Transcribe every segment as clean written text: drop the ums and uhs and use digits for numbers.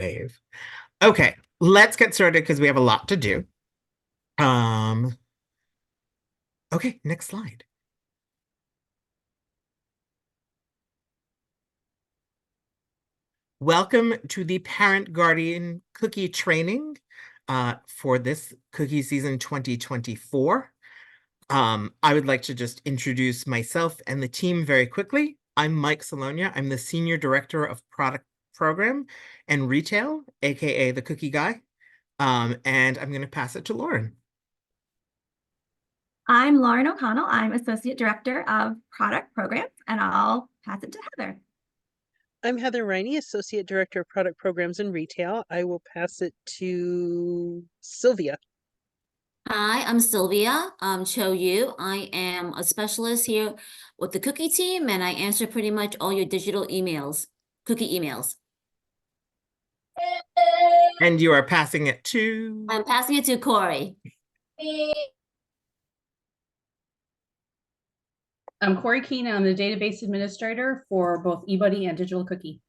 wave. Okay, let's get started because we have a lot to do. Um, okay, next slide. Welcome to the Parent Guardian Cookie Training for this cookie season 2024. I would like to just introduce myself and the team very quickly. I'm Mike Salonia. I'm the Senior Director of Product Program and Retail, aka the Cookie Guy. And I'm going to pass it to Lauren. I'm Lauren O'Connell. I'm Associate Director of Product Programs, and I'll pass it to Heather. I'm Heather Riney, Associate Director of Product Programs and Retail. I will pass it to Sylvia. Hi, I'm Sylvia Cho Yu. I am a specialist here with the cookie team, and I answer pretty much all your digital emails, cookie emails. And you are passing it to? I'm passing it to Corey. I'm Corey Keene. I'm the database administrator for both eBuddy and Digital Cookie.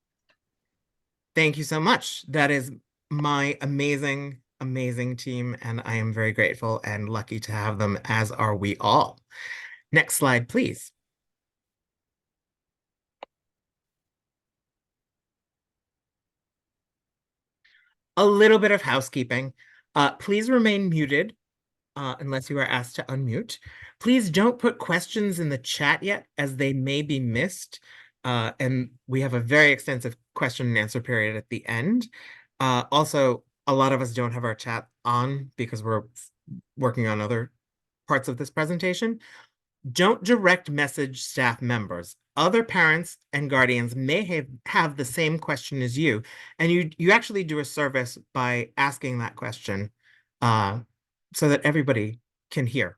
Thank you so much. That is my amazing, amazing team, and I am very grateful and lucky to have them, as are we all. Next slide, please. A little bit of housekeeping. Please remain muted unless you are asked to unmute. Please don't put questions in the chat yet, as they may be missed. And we have a very extensive question and answer period at the end. Also, a lot of us don't have our chat on because we're working on other parts of this presentation. Don't direct message staff members. Other parents and guardians may have the same question as you, and you actually do a service by asking that question so that everybody can hear.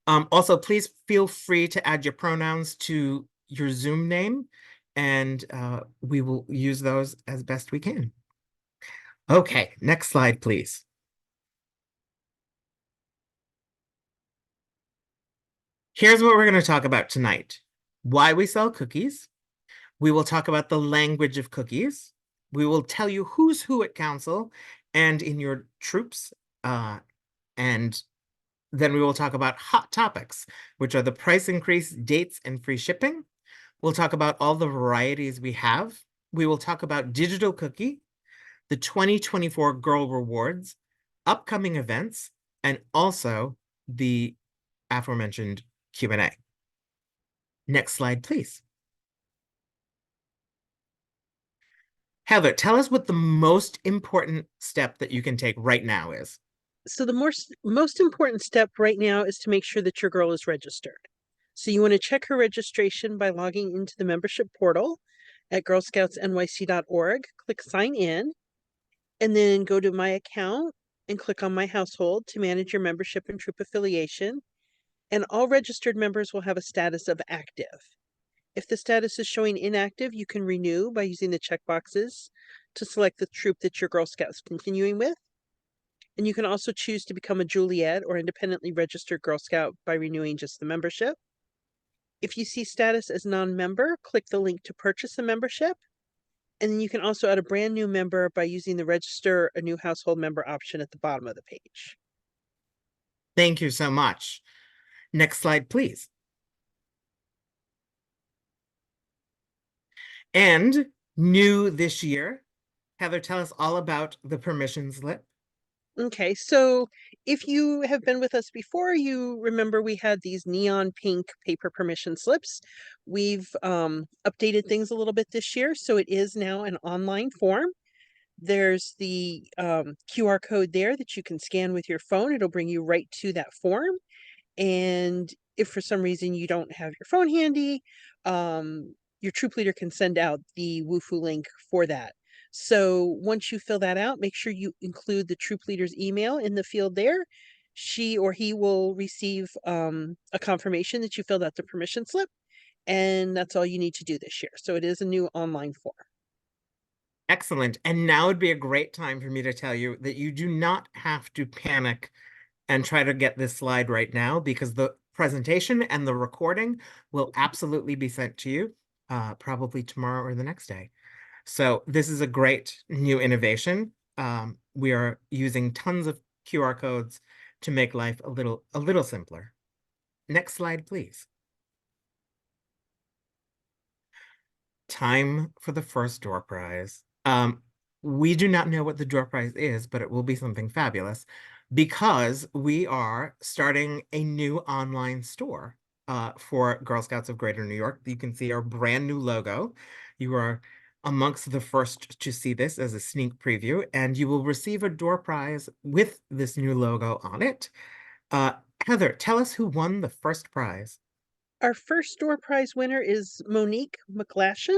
Also, please feel free to add your pronouns to your Zoom name, and we will use those as best we can. Okay, next slide, please. Here's what we're going to talk about tonight. Why we sell cookies. We will talk about the language of cookies. We will tell you who's who at council and in your troops. And then we will talk about hot topics, which are the price increase, dates, and free shipping. We'll talk about all the varieties we have. We will talk about digital cookie, the 2024 Girl Rewards, upcoming events, and also the aforementioned Q&A. Next slide, please. Heather, tell us what the most important step that you can take right now is. So the most important step right now is to make sure that your girl is registered. So you want to check her registration by logging into the membership portal at girlscoutsnyc.org, click sign in, and then go to my account and click on my household to manage your membership and troop affiliation. And all registered members will have a status of active. If the status is showing inactive, you can renew by using the checkboxes to select the troop that your Girl Scout's continuing with. And you can also choose to become a Juliet or independently registered Girl Scout by renewing just the membership. If you see status as non-member, click the link to purchase a membership. And then you can also add a brand new member by using the register a new household member option at the bottom of the page. Thank you so much. Next slide, please. And new this year, Heather, tell us all about the permission slip. Okay, so if you have been with us before, you remember we had these neon pink paper permission slips. We've updated things a little bit this year, so it is now an online form. There's the QR code there that you can scan with your phone. It'll bring you right to that form. And if for some reason you don't have your phone handy, your troop leader can send out the WooFoo link for that. So once you fill that out, make sure you include the troop leader's email in the field there. She or he will receive a confirmation that you filled out the permission slip, and that's all you need to do this year. So it is a new online form. Excellent. And now would be a great time for me to tell you that you do not have to panic and try to get this slide right now, because the presentation and the recording will absolutely be sent to you probably tomorrow or the next day. So this is a great new innovation. We are using tons of QR codes to make life a little simpler. Next slide, please. Time for the first door prize. We do not know what the door prize is, but it will be something fabulous because we are starting a new online store for Girl Scouts of Greater New York. You can see our brand new logo. You are amongst the first to see this as a sneak preview, and you will receive a door prize with this new logo on it. Heather, tell us who won the first prize. Our first door prize winner is Monique McGlashan.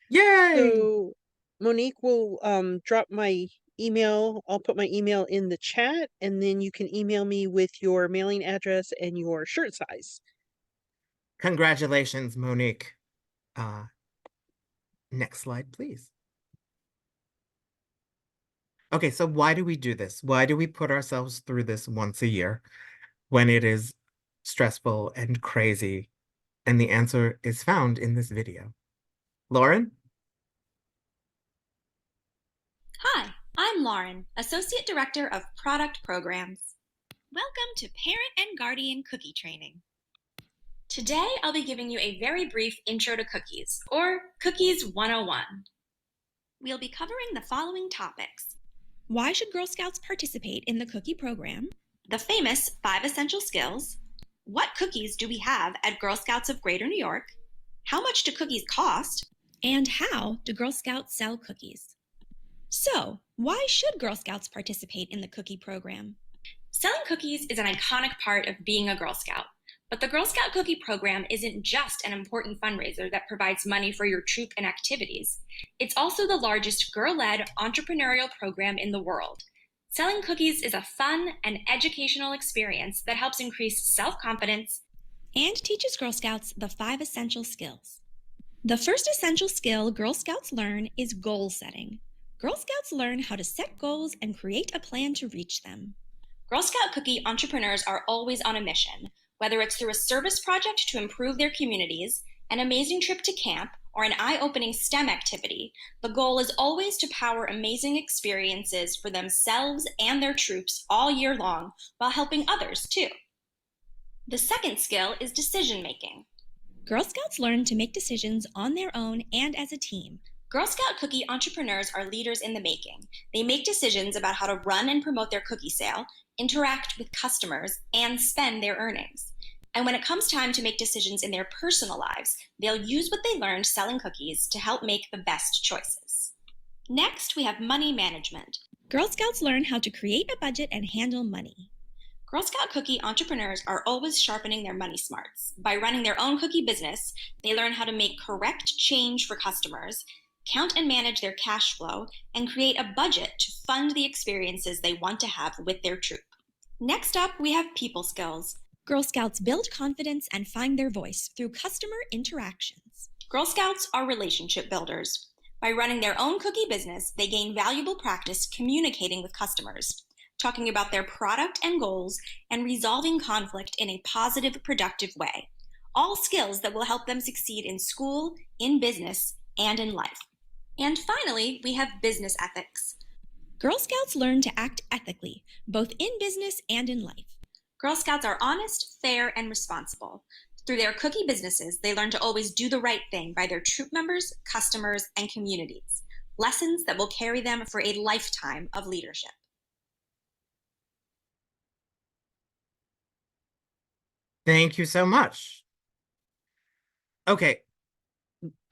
Yay! So Monique will drop my email. I'll put my email in the chat, and then you can email me with your mailing address and your shirt size. Congratulations, Monique. Next slide, please. Okay, so why do we do this? Why do we put ourselves through this once a year when it is stressful and crazy? And the answer is found in this video. Lauren? Hi, I'm Lauren, Associate Director of Product Programs. Welcome to Parent and Guardian Cookie Training. Today, I'll be giving you a very brief intro to cookies, or Cookies 101. We'll be covering the following topics. Why should Girl Scouts participate in the cookie program? The famous 5 essential skills. What cookies do we have at Girl Scouts of Greater New York? How much do cookies cost? And how do Girl Scouts sell cookies? So, why should Girl Scouts participate in the cookie program? Selling cookies is an iconic part of being a Girl Scout, but the Girl Scout cookie program isn't just an important fundraiser that provides money for your troop and activities. It's also the largest girl-led entrepreneurial program in the world. Selling cookies is a fun and educational experience that helps increase self-confidence and teaches Girl Scouts the 5 essential skills. The first essential skill Girl Scouts learn is goal setting. Girl Scouts learn how to set goals and create a plan to reach them. Girl Scout cookie entrepreneurs are always on a mission, whether it's through a service project to improve their communities, an amazing trip to camp, or an eye-opening STEM activity. The goal is always to power amazing experiences for themselves and their troops all year long, while helping others too. The second skill is decision making. Girl Scouts learn to make decisions on their own and as a team. Girl Scout cookie entrepreneurs are leaders in the making. They make decisions about how to run and promote their cookie sale, interact with customers, and spend their earnings. And when it comes time to make decisions in their personal lives, they'll use what they learned selling cookies to help make the best choices. Next, we have money management. Girl Scouts learn how to create a budget and handle money. Girl Scout cookie entrepreneurs are always sharpening their money smarts. By running their own cookie business, they learn how to make correct change for customers, count and manage their cash flow, and create a budget to fund the experiences they want to have with their troop. Next up, we have people skills. Girl Scouts build confidence and find their voice through customer interactions. Girl Scouts are relationship builders. By running their own cookie business, they gain valuable practice communicating with customers, talking about their product and goals, and resolving conflict in a positive, productive way. All skills that will help them succeed in school, in business, and in life. And finally, we have business ethics. Girl Scouts learn to act ethically, both in business and in life. Girl Scouts are honest, fair, and responsible. Through their cookie businesses, they learn to always do the right thing by their troop members, customers, and communities. Lessons that will carry them for a lifetime of leadership. Thank you so much. Okay,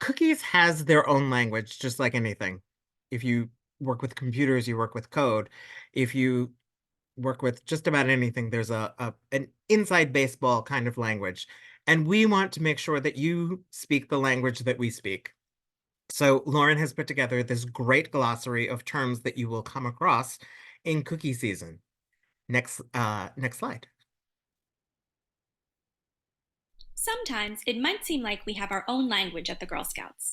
cookies has their own language, just like anything. If you work with computers, you work with code. If you work with just about anything, there's an inside baseball kind of language. And we want to make sure that you speak the language that we speak. So Lauren has put together this great glossary of terms that you will come across in cookie season. Next slide. Sometimes it might seem like we have our own language at the Girl Scouts.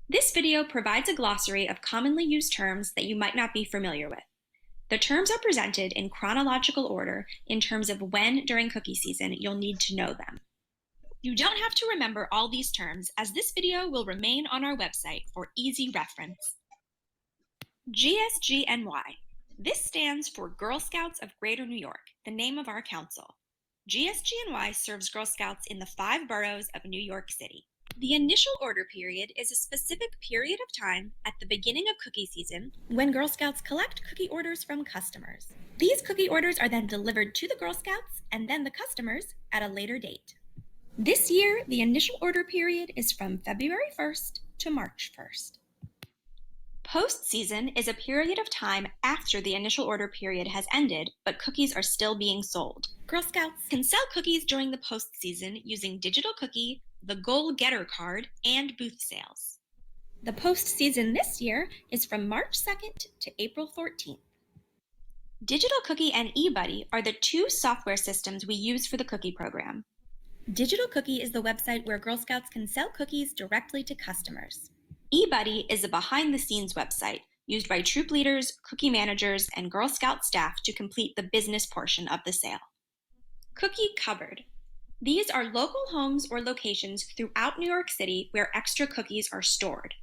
This video provides a glossary of commonly used terms that you might not be familiar with. The terms are presented in chronological order in terms of when during cookie season you'll need to know them. You don't have to remember all these terms, as this video will remain on our website for easy reference. GSGNY. This stands for Girl Scouts of Greater New York, the name of our council. GSGNY serves Girl Scouts in the 5 boroughs of New York City. The initial order period is a specific period of time at the beginning of cookie season when Girl Scouts collect cookie orders from customers. These cookie orders are then delivered to the Girl Scouts and then the customers at a later date. This year, the initial order period is from February 1st to March 1st. Post-season is a period of time after the initial order period has ended, but cookies are still being sold. Girl Scouts can sell cookies during the post-season using Digital Cookie, the Goal Getter card, and booth sales. The post-season this year is from March 2nd to April 14th. Digital Cookie and eBuddy are the 2 software systems we use for the cookie program. Digital Cookie is the website where Girl Scouts can sell cookies directly to customers. eBuddy is a behind-the-scenes website used by troop leaders, cookie managers, and Girl Scout staff to complete the business portion of the sale. Cookie Cupboard. These are local homes or locations throughout New York City where extra cookies are stored.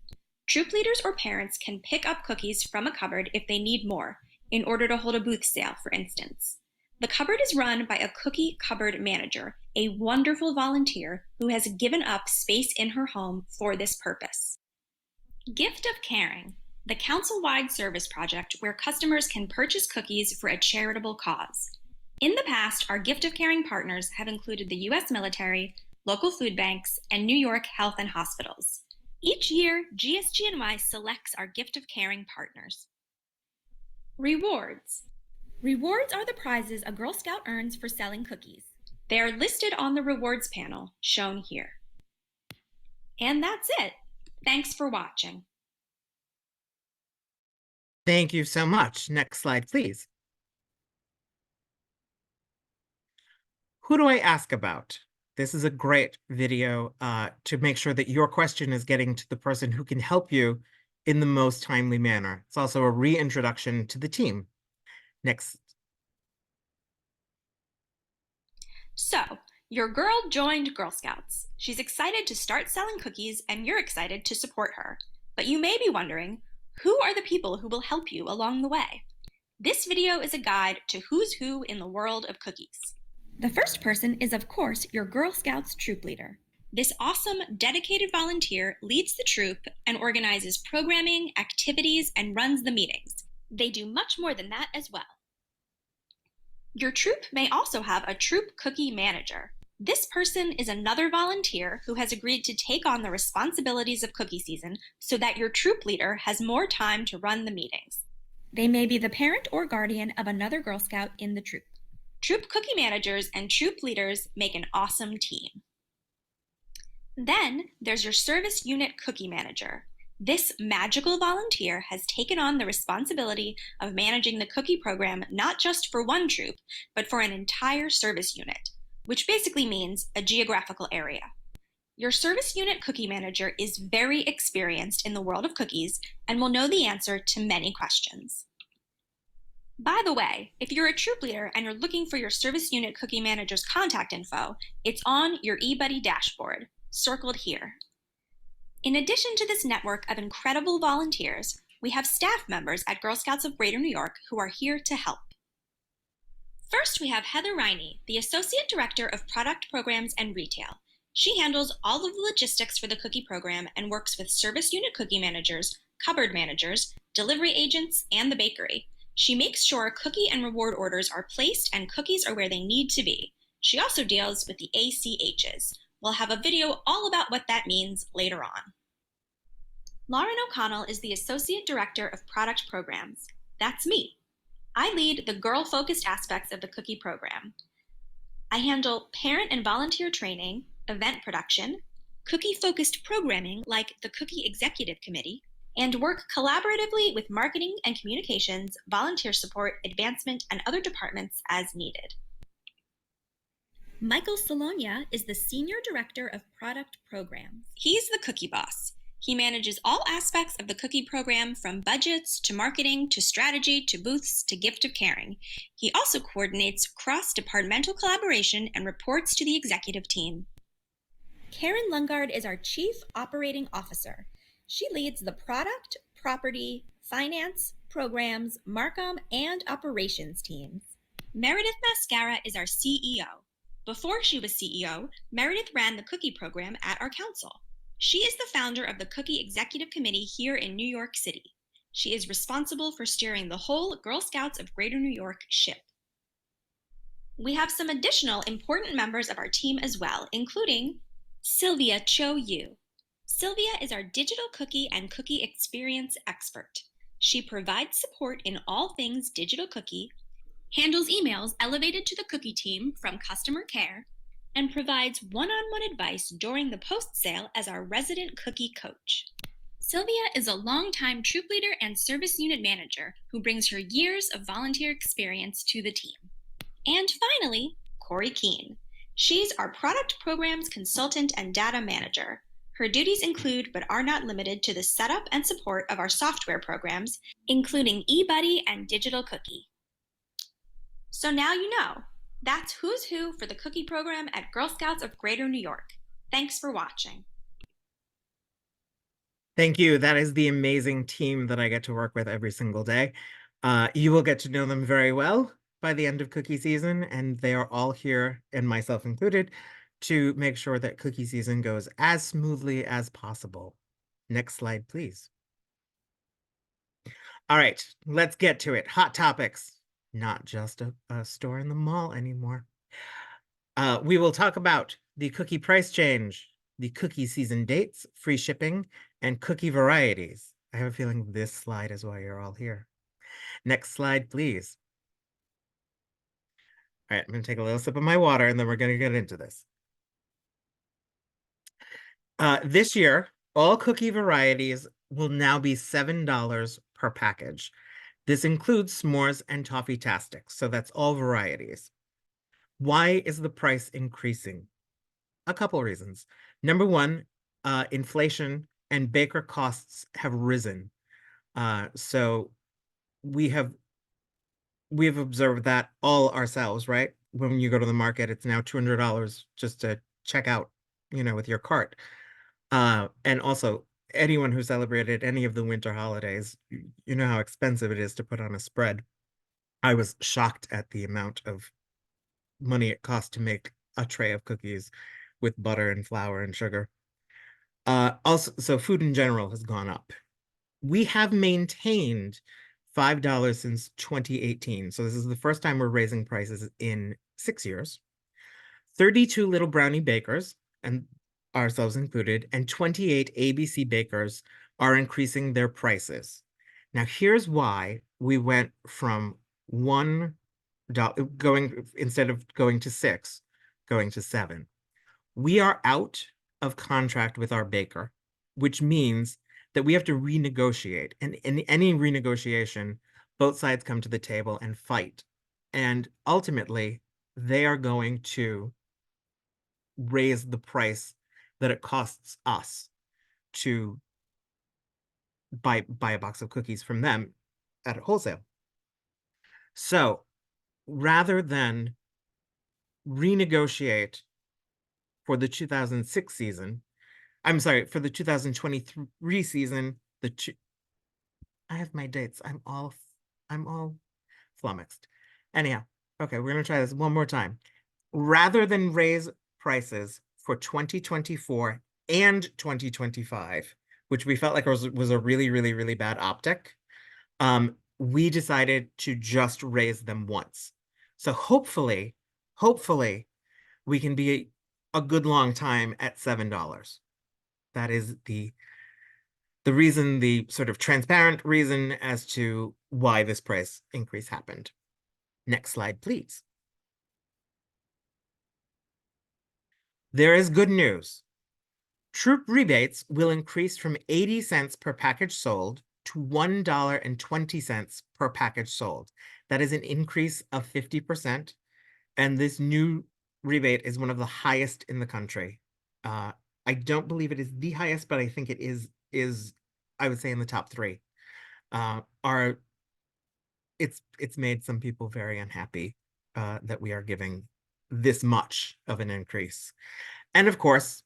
Troop leaders or parents can pick up cookies from a cupboard if they need more, in order to hold a booth sale, for instance. The cupboard is run by a cookie cupboard manager, a wonderful volunteer who has given up space in her home for this purpose. Gift of Caring, the council-wide service project where customers can purchase cookies for a charitable cause. In the past, our Gift of Caring partners have included the U.S. military, local food banks, and New York Health and Hospitals. Each year, GSGNY selects our Gift of Caring partners. Rewards. Rewards are the prizes a Girl Scout earns for selling cookies. They are listed on the rewards panel, shown here. And that's it. Thanks for watching. Thank you so much. Next slide, please. Who do I ask about? This is a great video to make sure that your question is getting to the person who can help you in the most timely manner. It's also a reintroduction to the team. Next. So, your girl joined Girl Scouts. She's excited to start selling cookies, and you're excited to support her. But you may be wondering, who are the people who will help you along the way? This video is a guide to who's who in the world of cookies. The first person is, of course, your Girl Scouts troop leader. This awesome, dedicated volunteer leads the troop and organizes programming, activities, and runs the meetings. They do much more than that as well. Your troop may also have a troop cookie manager. This person is another volunteer who has agreed to take on the responsibilities of cookie season so that your troop leader has more time to run the meetings. They may be the parent or guardian of another Girl Scout in the troop. Troop cookie managers and troop leaders make an awesome team. Then there's your service unit cookie manager. This magical volunteer has taken on the responsibility of managing the cookie program not just for one troop, but for an entire service unit, which basically means a geographical area. Your service unit cookie manager is very experienced in the world of cookies and will know the answer to many questions. By the way, if you're a troop leader and you're looking for your service unit cookie manager's contact info, it's on your eBuddy dashboard, circled here. In addition to this network of incredible volunteers, we have staff members at Girl Scouts of Greater New York who are here to help. First, we have Heather Riney, the Associate Director of Product Programs and Retail. She handles all of the logistics for the cookie program and works with service unit cookie managers, cupboard managers, delivery agents, and the bakery. She makes sure cookie and reward orders are placed and cookies are where they need to be. She also deals with the ACHs. We'll have a video all about what that means later on. Lauren O'Connell is the Associate Director of Product Programs. That's me. I lead the girl-focused aspects of the cookie program. I handle parent and volunteer training, event production, cookie-focused programming like the Cookie Executive Committee, and work collaboratively with marketing and communications, volunteer support, advancement, and other departments as needed. Michael Solonia is the Senior Director of Product Programs. He's the cookie boss. He manages all aspects of the cookie program from budgets to marketing to strategy to booths to gift of caring. He also coordinates cross-departmental collaboration and reports to the executive team. Karen Lungard is our Chief Operating Officer. She leads the product, property, finance, programs, Marcom, and operations teams. Meredith Mascara is our CEO. Before she was CEO, Meredith ran the cookie program at our council. She is the founder of the Cookie Executive Committee here in New York City. She is responsible for steering the whole Girl Scouts of Greater New York ship. We have some additional important members of our team as well, including Sylvia Cho Yu. Sylvia is our digital cookie and cookie experience expert. She provides support in all things digital cookie, handles emails elevated to the cookie team from customer care, and provides one-on-one advice during the post-sale as our resident cookie coach. Sylvia is a longtime troop leader and service unit manager who brings her years of volunteer experience to the team. And finally, Corey Keene. She's our product programs consultant and data manager. Her duties include, but are not limited to, the setup and support of our software programs, including eBuddy and Digital Cookie. So now you know. That's who's who for the cookie program at Girl Scouts of Greater New York. Thanks for watching. Thank you. That is the amazing team that I get to work with every single day. You will get to know them very well by the end of cookie season, and they are all here, and myself included, to make sure that cookie season goes as smoothly as possible. Next slide, please. All right, let's get to it. Hot topics, not just a store in the mall anymore. We will talk about the cookie price change, the cookie season dates, free shipping, and cookie varieties. I have a feeling this slide is why you're all here. Next slide, please. All right, I'm going to take a little sip of my water, and then we're going to get into this. This year, all cookie varieties will now be $7 per package. This includes s'mores and toffee-tastics, so that's all varieties. Why is the price increasing? A couple reasons. Number one, inflation and baker costs have risen. So we have observed that all ourselves, right? When you go to the market, it's now $200 just to check out, with your cart. And also, anyone who celebrated any of the winter holidays, you know how expensive it is to put on a spread. I was shocked at the amount of money it costs to make a tray of cookies with butter and flour and sugar. Also, so food in general has gone up. We have maintained $5 since 2018. So this is the first time we're raising prices in 6 years. 32 Little Brownie bakers, and ourselves included, and 28 ABC bakers are increasing their prices. Now, here's why we went from $1 instead of going to 6, going to 7. We are out of contract with our baker, which means that we have to renegotiate. And in any renegotiation, both sides come to the table and fight. And ultimately, they are going to raise the price that it costs us to buy a box of cookies from them at wholesale. So rather than renegotiate for the 2006 season, I'm sorry, for the 2023 season, I have my dates. I'm all flummoxed. Anyhow, okay, we're gonna try this one more time. Rather than raise prices for 2024 and 2025, which we felt like was a really, really, really bad optic, we decided to just raise them once. So hopefully, we can be a good long time at $7. That is the reason, the sort of transparent reason as to why this price increase happened. Next slide, please. There is good news. Troop rebates will increase from 80 cents per package sold to $1.20 per package sold. That is an increase of 50%. And this new rebate is one of the highest in the country. I don't believe it is the highest, but I think it is I would say in the top 3. It's made some people very unhappy that we are giving this much of an increase. And of course,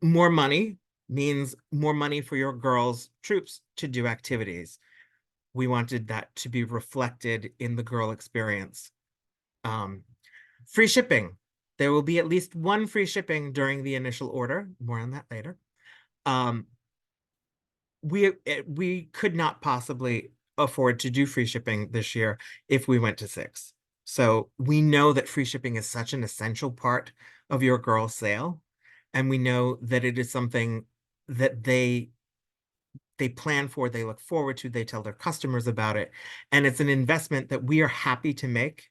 more money means more money for your girls' troops to do activities. We wanted that to be reflected in the girl experience. Um, Free shipping. There will be at least one free shipping during the initial order. More on that later. We could not possibly afford to do free shipping this year if we went to 6. So we know that free shipping is such an essential part of your girl sale. And we know that it is something that they plan for, they look forward to, they tell their customers about it. And it's an investment that we are happy to make,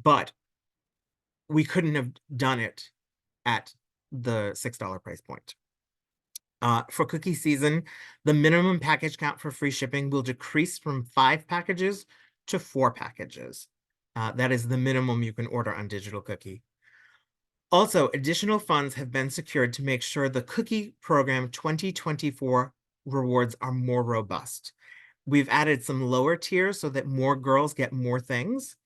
but we couldn't have done it at the $6 price point. For cookie season, the minimum package count for free shipping will decrease from 5 packages to 4 packages. That is the minimum you can order on Digital Cookie. Also, additional funds have been secured to make sure the Cookie Program 2024 rewards are more robust. We've added some lower tiers so that more girls get more things.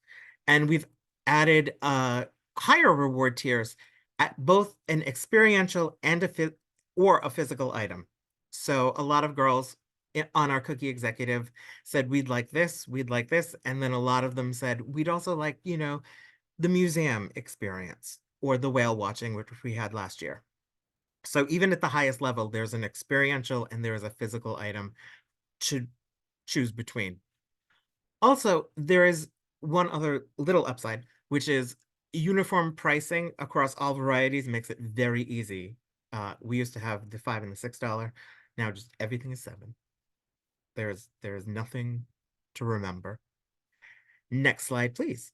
And we've added higher reward tiers at both an experiential and a physical item. So a lot of girls on our cookie executive said, we'd like this, we'd like this. And then a lot of them said, we'd also like, the museum experience or the whale watching, which we had last year. So even at the highest level, there's an experiential and there is a physical item to choose between. Also, there is one other little upside, which is uniform pricing across all varieties makes it very easy. We used to have the $5 and the $6. Now just everything is $7. There's nothing to remember. Next slide, please.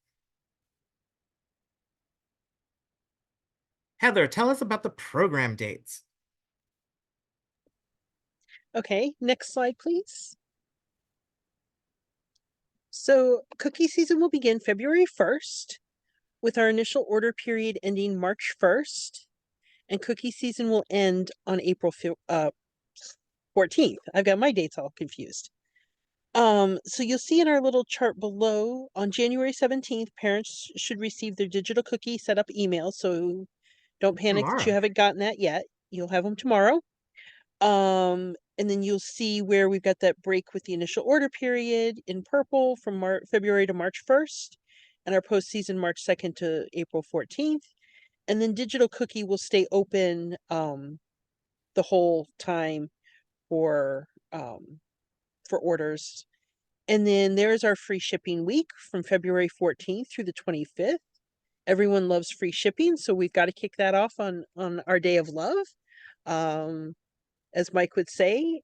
Heather, tell us about the program dates. Okay, next slide, please. So cookie season will begin February 1st with our initial order period ending March 1st, and cookie season will end on April 14th. I've got my dates all confused. So you'll see in our little chart below, on January 17th, parents should receive their digital cookie setup email. So don't panic that you Tomorrow. haven't gotten that yet. You'll have them tomorrow. And then you'll see where we've got that break with the initial order period in purple from February to March 1st, and our postseason March 2nd to April 14th. And then digital cookie will stay open the whole time for orders. And then there's our free shipping week from February 14th through the 25th. Everyone loves free shipping, so we've got to kick that off on our day of love, as Mike would say.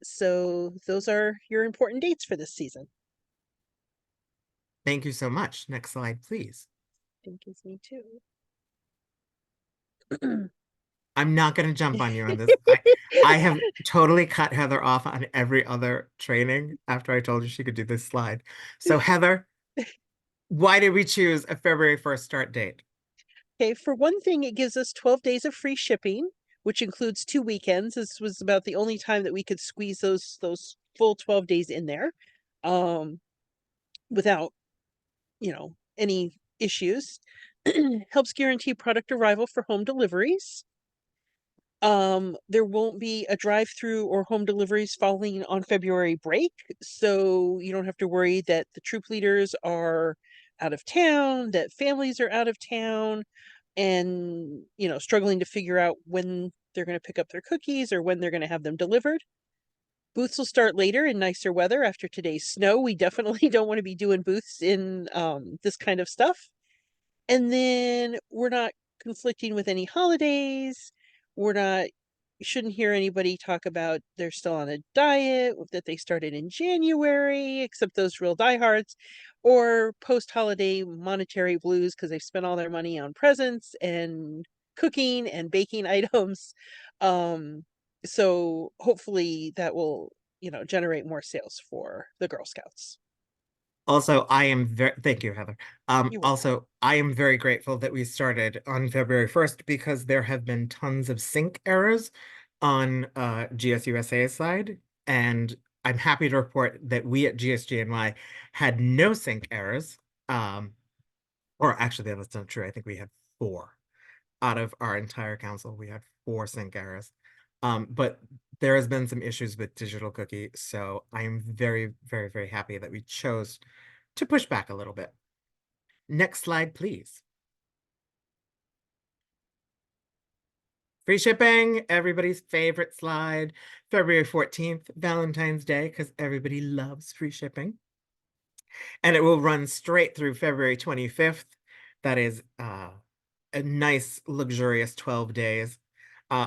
So those are your important dates for this season. Thank you so much. Next slide, please. I think it's me too. I'm not going to jump on you on this. I have totally cut Heather off on every other training after I told you she could do this slide. So Heather, why did we choose a February 1st start date? Okay, for one thing, it gives us 12 days of free shipping, which includes 2 weekends. This was about the only time that we could squeeze those full 12 days in there, without, any issues. Helps guarantee product arrival for home deliveries. There won't be a drive-through or home deliveries falling on February break, so you don't have to worry that the troop leaders are out of town, that families are out of town, and struggling to figure out when they're going to pick up their cookies or when they're going to have them delivered. Booths will start later in nicer weather after today's snow. We definitely don't want to be doing booths in this kind of stuff. And then we're not conflicting with any holidays. We're not, you shouldn't hear anybody talk about they're still on a diet, that they started in January, except those real diehards, or post-holiday monetary blues because they've spent all their money on presents and cooking and baking items. So hopefully that will, generate more sales for the Girl Scouts. Also, thank you, Heather. You're welcome. Also, I am very grateful that we started on February 1st because there have been tons of sync errors on GSUSA's side. And I'm happy to report that we at GSGNY had no sync errors. Or actually, that's not true. I think we had 4. out of our entire council. We had 4 sync errors. But there has been some issues with Digital Cookie, so I am very, very, very happy that we chose to push back a little bit. Next slide, please. Free shipping, everybody's favorite slide. February 14th, Valentine's Day, because everybody loves free shipping. And it will run straight through February 25th. That is a nice, luxurious 12 days.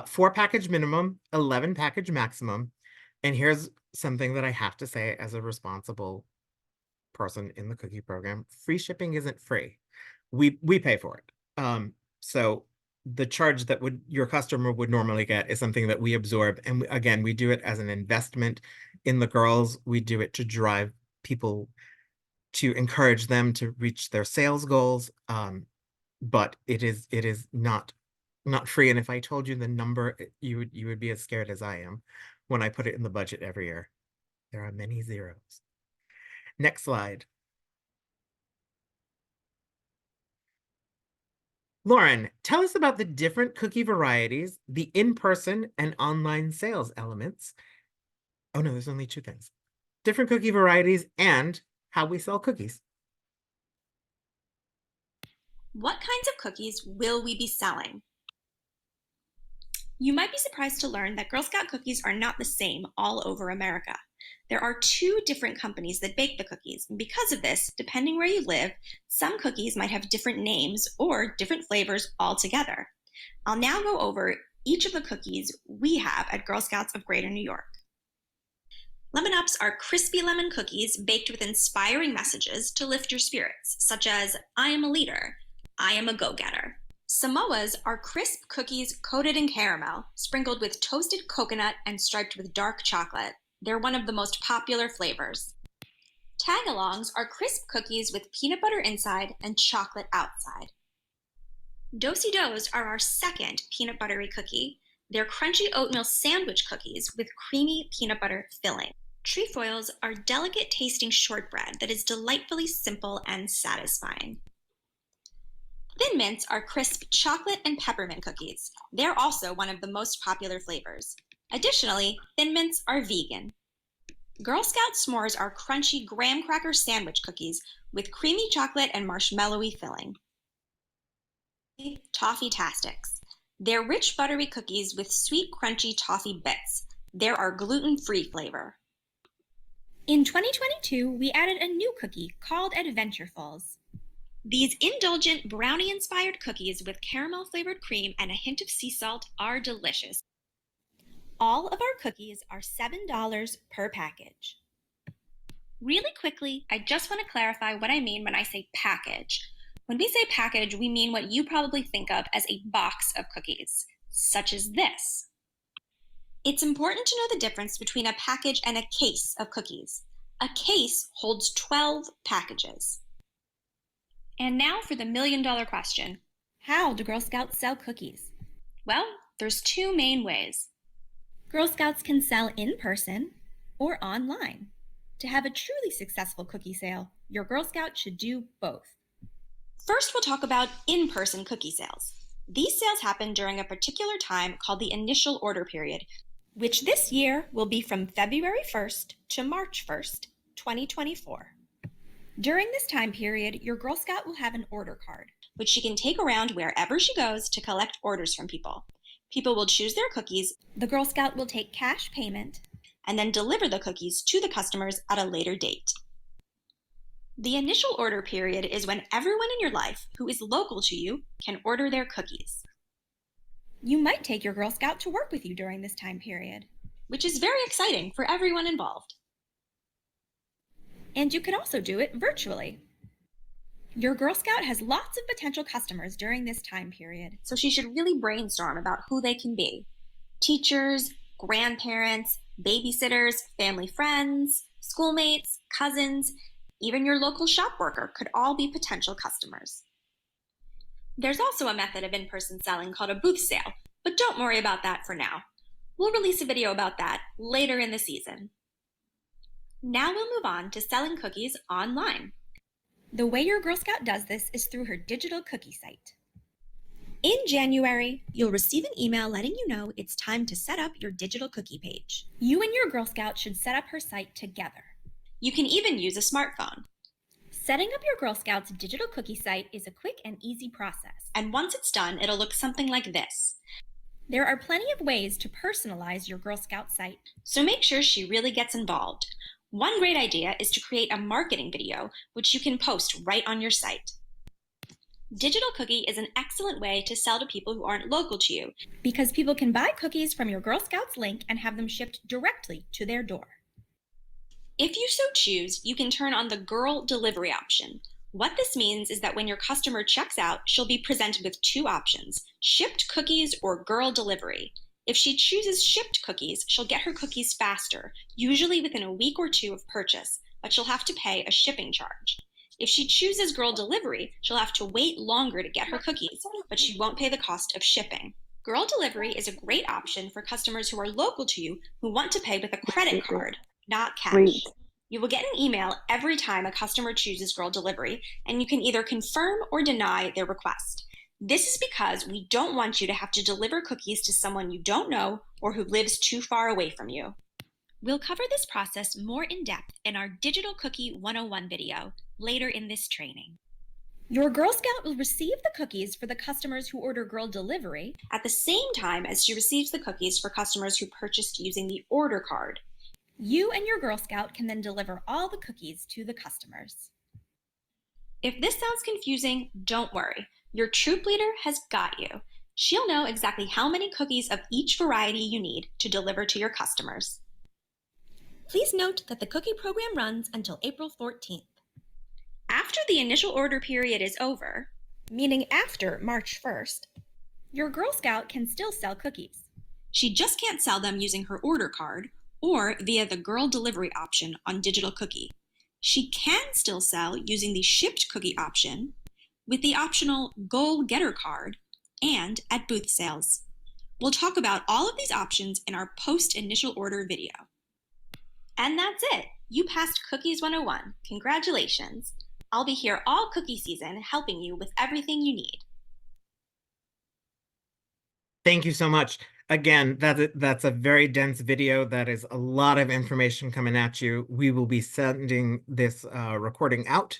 4 package minimum, 11 package maximum. And here's something that I have to say as a responsible person in the cookie program. Free shipping isn't free. We pay for it. So the charge that your customer would normally get is something that we absorb. And again, we do it as an investment in the girls. We do it to drive people, to encourage them to reach their sales goals. But it is not free. And if I told you the number, you would be as scared as I am when I put it in the budget every year. There are many zeros. Next slide. Lauren, tell us about the different cookie varieties, the in-person and online sales elements. Oh no, there's only 2 things. Different cookie varieties and how we sell cookies. What kinds of cookies will we be selling? You might be surprised to learn that Girl Scout cookies are not the same all over America. There are 2 different companies that bake the cookies, and because of this, depending where you live, some cookies might have different names or different flavors altogether. I'll now go over each of the cookies we have at Girl Scouts of Greater New York. Lemon Ups are crispy lemon cookies baked with inspiring messages to lift your spirits, such as, I am a leader, I am a go-getter. Samoas are crisp cookies coated in caramel, sprinkled with toasted coconut and striped with dark chocolate. They're one of the most popular flavors. Tagalongs are crisp cookies with peanut butter inside and chocolate outside. Do-si-dos are our second peanut buttery cookie. They're crunchy oatmeal sandwich cookies with creamy peanut butter filling. Trefoils are delicate tasting shortbread that is delightfully simple and satisfying. Thin Mints are crisp chocolate and peppermint cookies. They're also one of the most popular flavors. Additionally, Thin Mints are vegan. Girl Scout S'mores are crunchy graham cracker sandwich cookies with creamy chocolate and marshmallowy filling. Toffee-tastics. They're rich buttery cookies with sweet crunchy toffee bits. They're our gluten-free flavor. In 2022, we added a new cookie called Adventurefuls. These indulgent brownie-inspired cookies with caramel-flavored cream and a hint of sea salt are delicious. All of our cookies are $7 per package. Really quickly, I just want to clarify what I mean when I say package. When we say package, we mean what you probably think of as a box of cookies, such as this. It's important to know the difference between a package and a case of cookies. A case holds 12 packages. And now for the million-dollar question. How do Girl Scouts sell cookies? Well, there's 2 main ways. Girl Scouts can sell in person or online. To have a truly successful cookie sale, your Girl Scout should do both. First, we'll talk about in-person cookie sales. These sales happen during a particular time called the initial order period, which this year will be from February 1st to March 1st, 2024. During this time period, your Girl Scout will have an order card, which she can take around wherever she goes to collect orders from people. People will choose their cookies. The Girl Scout will take cash payment and then deliver the cookies to the customers at a later date. The initial order period is when everyone in your life who is local to you can order their cookies. You might take your Girl Scout to work with you during this time period, which is very exciting for everyone involved. And you can also do it virtually. Your Girl Scout has lots of potential customers during this time period, so she should really brainstorm about who they can be. Teachers, grandparents, babysitters, family friends, schoolmates, cousins, even your local shop worker could all be potential customers. There's also a method of in-person selling called a booth sale, but don't worry about that for now. We'll release a video about that later in the season. Now we'll move on to selling cookies online. The way your Girl Scout does this is through her digital cookie site. In January, you'll receive an email letting you know it's time to set up your digital cookie page. You and your Girl Scout should set up her site together. You can even use a smartphone. Setting up your Girl Scouts digital cookie site is a quick and easy process. And once it's done, it'll look something like this. There are plenty of ways to personalize your Girl Scout site. So make sure she really gets involved. One great idea is to create a marketing video, which you can post right on your site. Digital Cookie is an excellent way to sell to people who aren't local to you, because people can buy cookies from your Girl Scouts link and have them shipped directly to their door. If you so choose, you can turn on the girl delivery option. What this means is that when your customer checks out, she'll be presented with two options, shipped cookies or girl delivery. If she chooses shipped cookies, she'll get her cookies faster, usually within a week or two of purchase, but she'll have to pay a shipping charge. If she chooses girl delivery, she'll have to wait longer to get her cookies, but she won't pay the cost of shipping. Girl delivery is a great option for customers who are local to you who want to pay with a credit card, not cash. You will get an email every time a customer chooses girl delivery, and you can either confirm or deny their request. This is because we don't want you to have to deliver cookies to someone you don't know or who lives too far away from you. We'll cover this process more in depth in our Digital Cookie 101 video later in this training. Your Girl Scout will receive the cookies for the customers who order girl delivery at the same time as she receives the cookies for customers who purchased using the order card. You and your Girl Scout can then deliver all the cookies to the customers. If this sounds confusing, don't worry. Your troop leader has got you. She'll know exactly how many cookies of each variety you need to deliver to your customers. Please note that the cookie program runs until April 14th. After the initial order period is over, meaning after March 1st, your Girl Scout can still sell cookies. She just can't sell them using her order card or via the girl delivery option on Digital Cookie. She can still sell using the shipped cookie option with the optional goal getter card and at booth sales. We'll talk about all of these options in our post initial order video. And that's it. You passed Cookies 101. Congratulations. I'll be here all cookie season helping you with everything you need. Thank you so much. Again, that's a very dense video. That is a lot of information coming at you. We will be sending this recording out,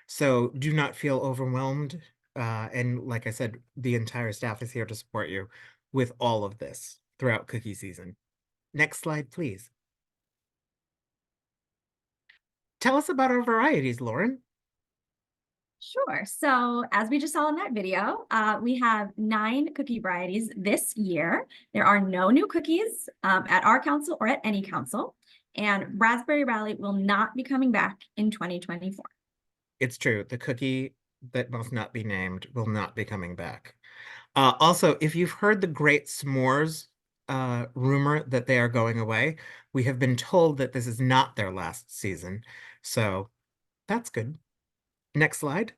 so do not feel overwhelmed. And like I said, the entire staff is here to support you with all of this throughout cookie season. Next slide, please. Tell us about our varieties, Lauren. Sure. So as we just saw in that video, we have 9 cookie varieties this year. There are no new cookies at our council or at any council, and Raspberry Rally will not be coming back in 2024. It's true. The cookie that must not be named will not be coming back. Also, if you've heard the Great S'mores rumor that they are going away, we have been told that this is not their last season. So that's good. Next slide.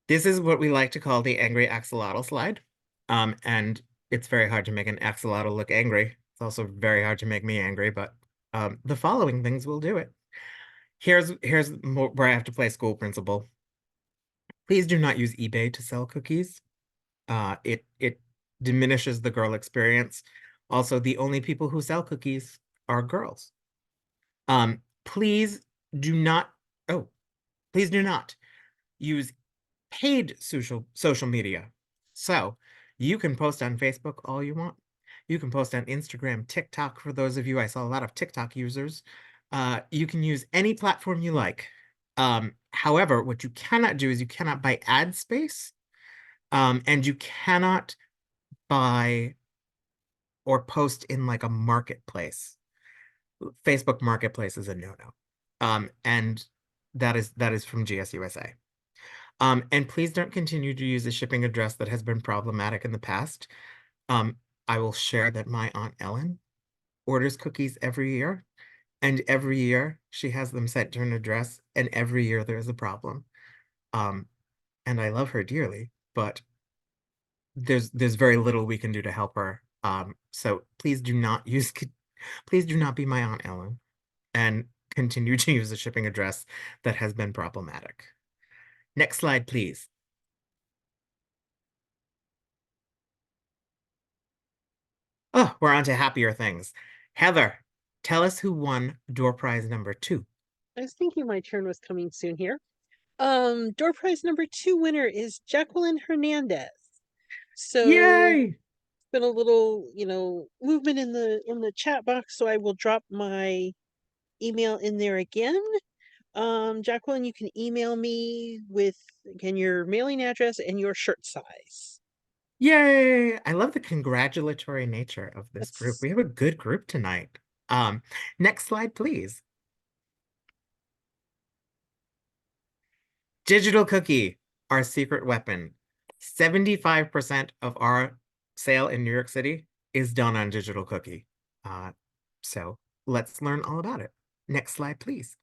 This is what we like to call the angry axolotl slide. And it's very hard to make an axolotl look angry. It's also very hard to make me angry, but the following things will do it. Here's where I have to play school principal. Please do not use eBay to sell cookies. It diminishes the girl experience. Also, the only people who sell cookies are girls. Please do not use paid social media. So you can post on Facebook all you want. You can post on Instagram, TikTok. For those of you, I saw a lot of TikTok users. You can use any platform you like. However, what you cannot do is you cannot buy ad space, and you cannot buy or post in like a marketplace. Facebook Marketplace is a no-no. And that is from GSUSA. And please don't continue to use a shipping address that has been problematic in the past. I will share that my Aunt Ellen orders cookies every year, and every year she has them sent to an address, and every year there's a problem. And I love her dearly, but there's very little we can do to help her. So please do not be my Aunt Ellen and continue to use a shipping address that has been problematic. Next slide, please. Oh, we're on to happier things. Heather, tell us who won door prize number 2. I was thinking my turn was coming soon here. Door prize number 2 winner is Jacqueline Hernandez. So Yay! been a little, movement in the chat box, so I will drop my email in there again. Jacqueline, you can email me with, again, your mailing address and your shirt size. Yay! I love the congratulatory nature of this group. That's- We have a good group tonight. Next slide, please. Digital cookie, our secret weapon. 75% of our sale in New York City is done on digital cookie. So let's learn all about it. Next slide, please.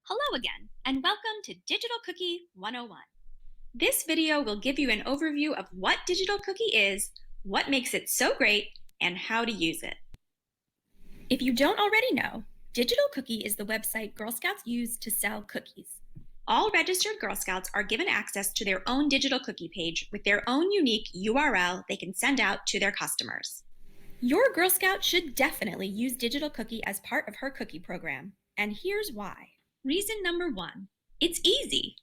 Hello again, and welcome to Digital Cookie 101. This video will give you an overview of what Digital Cookie is, what makes it so great, and how to use it. If you don't already know, Digital Cookie is the website Girl Scouts use to sell cookies. All registered Girl Scouts are given access to their own digital cookie page with their own unique URL they can send out to their customers. Your Girl Scout should definitely use Digital Cookie as part of her cookie program, and here's why. Reason number 1, it's easy.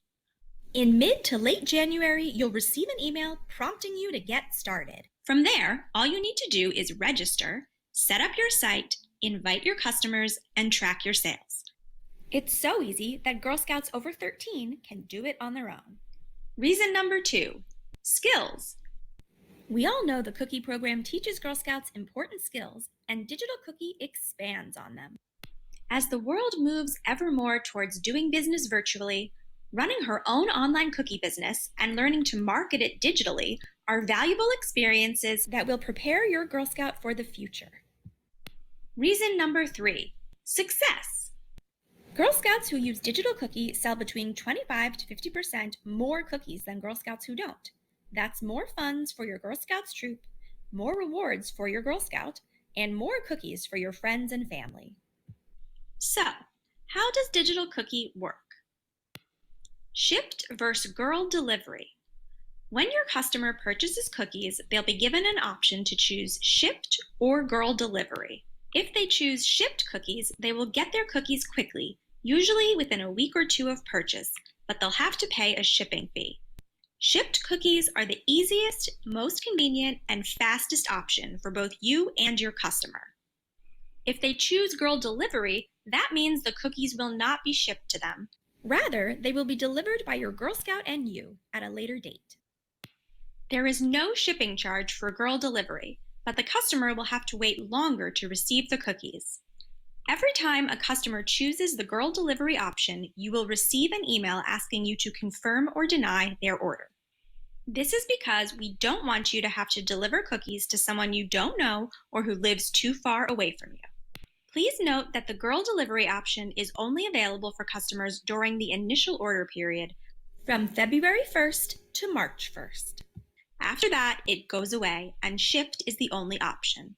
In mid to late January, you'll receive an email prompting you to get started. From there, all you need to do is register, set up your site, invite your customers, and track your sales. It's so easy that Girl Scouts over 13 can do it on their own. Reason number 2, skills. We all know the cookie program teaches Girl Scouts important skills, and Digital Cookie expands on them. As the world moves ever more towards doing business virtually, running her own online cookie business and learning to market it digitally are valuable experiences that will prepare your Girl Scout for the future. Reason number 3, success. Girl Scouts who use Digital Cookie sell between 25 to 50% more cookies than Girl Scouts who don't. That's more funds for your Girl Scouts troop, more rewards for your Girl Scout, and more cookies for your friends and family. So, how does Digital Cookie work? Shipped versus girl delivery. When your customer purchases cookies, they'll be given an option to choose shipped or girl delivery. If they choose shipped cookies, they will get their cookies quickly, usually within a week or 2 of purchase, but they'll have to pay a shipping fee. Shipped cookies are the easiest, most convenient, and fastest option for both you and your customer. If they choose girl delivery, that means the cookies will not be shipped to them. Rather, they will be delivered by your Girl Scout and you at a later date. There is no shipping charge for girl delivery, but the customer will have to wait longer to receive the cookies. Every time a customer chooses the girl delivery option, you will receive an email asking you to confirm or deny their order. This is because we don't want you to have to deliver cookies to someone you don't know or who lives too far away from you. Please note that the girl delivery option is only available for customers during the initial order period from February 1st to March 1st. After that, it goes away and shipped is the only option.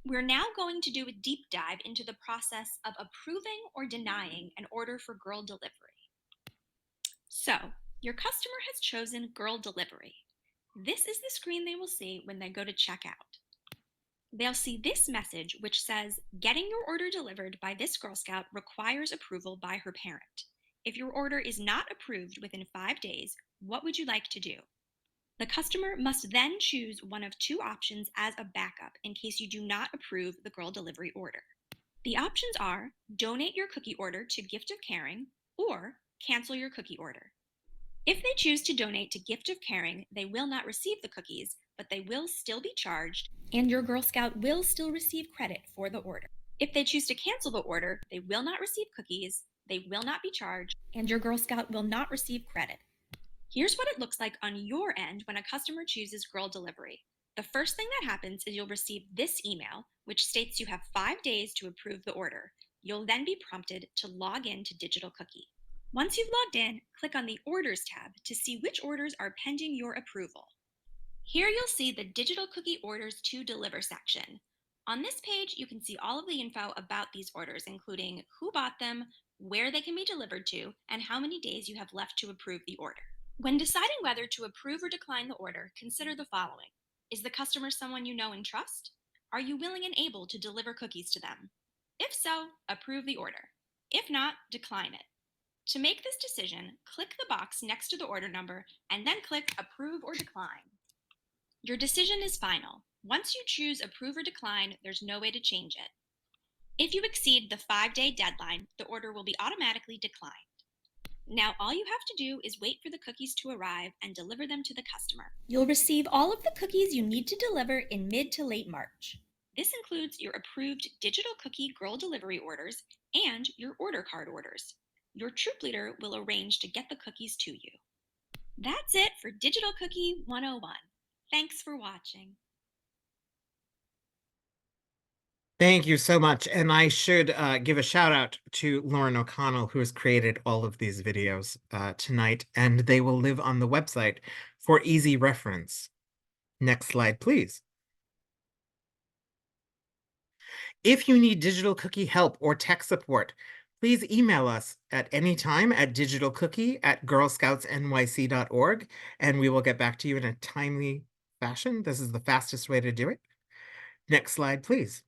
We're now going to do a deep dive into the process of approving or denying an order for girl delivery. So, your customer has chosen girl delivery. This is the screen they will see when they go to checkout. They'll see this message which says, "Getting your order delivered by this Girl Scout requires approval by her parent. If your order is not approved within 5 days, what would you like to do?" The customer must then choose one of 2 options as a backup in case you do not approve the girl delivery order. The options are donate your cookie order to Gift of Caring or cancel your cookie order. If they choose to donate to Gift of Caring, they will not receive the cookies, but they will still be charged, and your Girl Scout will still receive credit for the order. If they choose to cancel the order, they will not receive cookies, they will not be charged, and your Girl Scout will not receive credit. Here's what it looks like on your end when a customer chooses girl delivery. The first thing that happens is you'll receive this email, which states you have 5 days to approve the order. You'll then be prompted to log in to Digital Cookie. Once you've logged in, click on the Orders tab to see which orders are pending your approval. Here you'll see the Digital Cookie Orders to Deliver section. On this page, you can see all of the info about these orders, including who bought them, where they can be delivered to, and how many days you have left to approve the order. When deciding whether to approve or decline the order, consider the following. Is the customer someone you know and trust? Are you willing and able to deliver cookies to them? If so, approve the order. If not, decline it. To make this decision, click the box next to the order number and then click Approve or Decline. Your decision is final. Once you choose Approve or Decline, there's no way to change it. If you exceed the 5-day deadline, the order will be automatically declined. Now all you have to do is wait for the cookies to arrive and deliver them to the customer. You'll receive all of the cookies you need to deliver in mid to late March. This includes your approved digital cookie girl delivery orders and your order card orders. Your troop leader will arrange to get the cookies to you. That's it for Digital Cookie 101. Thanks for watching. Thank you so much. And I should give a shout out to Lauren O'Connell, who has created all of these videos tonight, and they will live on the website for easy reference. Next slide, please. If you need digital cookie help or tech support, please email us at any time at digitalcookie@girlscoutsnyc.org, and we will get back to you in a timely fashion. This is the fastest way to do it. Next slide, please.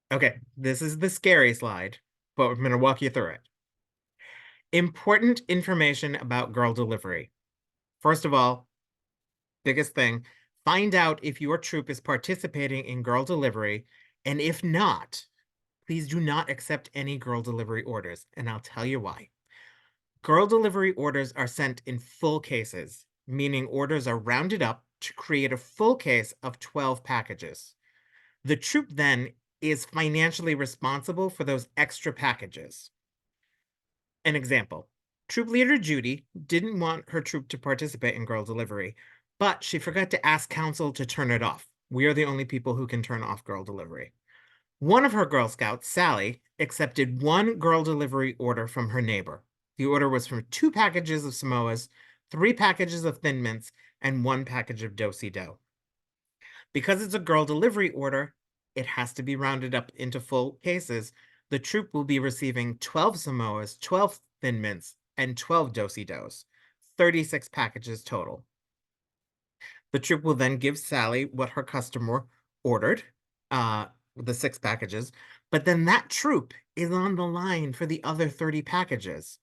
Okay, this is the scary slide, but I'm going to walk you through it. Important information about girl delivery. First of all, biggest thing, find out if your troop is participating in girl delivery, and if not, please do not accept any girl delivery orders, and I'll tell you why. Girl delivery orders are sent in full cases, meaning orders are rounded up to create a full case of 12 packages. The troop then is financially responsible for those extra packages. An example, troop leader Judy didn't want her troop to participate in girl delivery, but she forgot to ask council to turn it off. We are the only people who can turn off girl delivery. One of her Girl Scouts, Sally, accepted one girl delivery order from her neighbor. The order was for 2 packages of Samoas, 3 packages of Thin Mints, and 1 package of Do-si-do. Because it's a girl delivery order, it has to be rounded up into full cases. The troop will be receiving 12 Samoas, 12 Thin Mints, and 12 Do-si-dos, 36 packages total. The troop will then give Sally what her customer ordered, the 6 packages, but then that troop is on the line for the other 30 packages.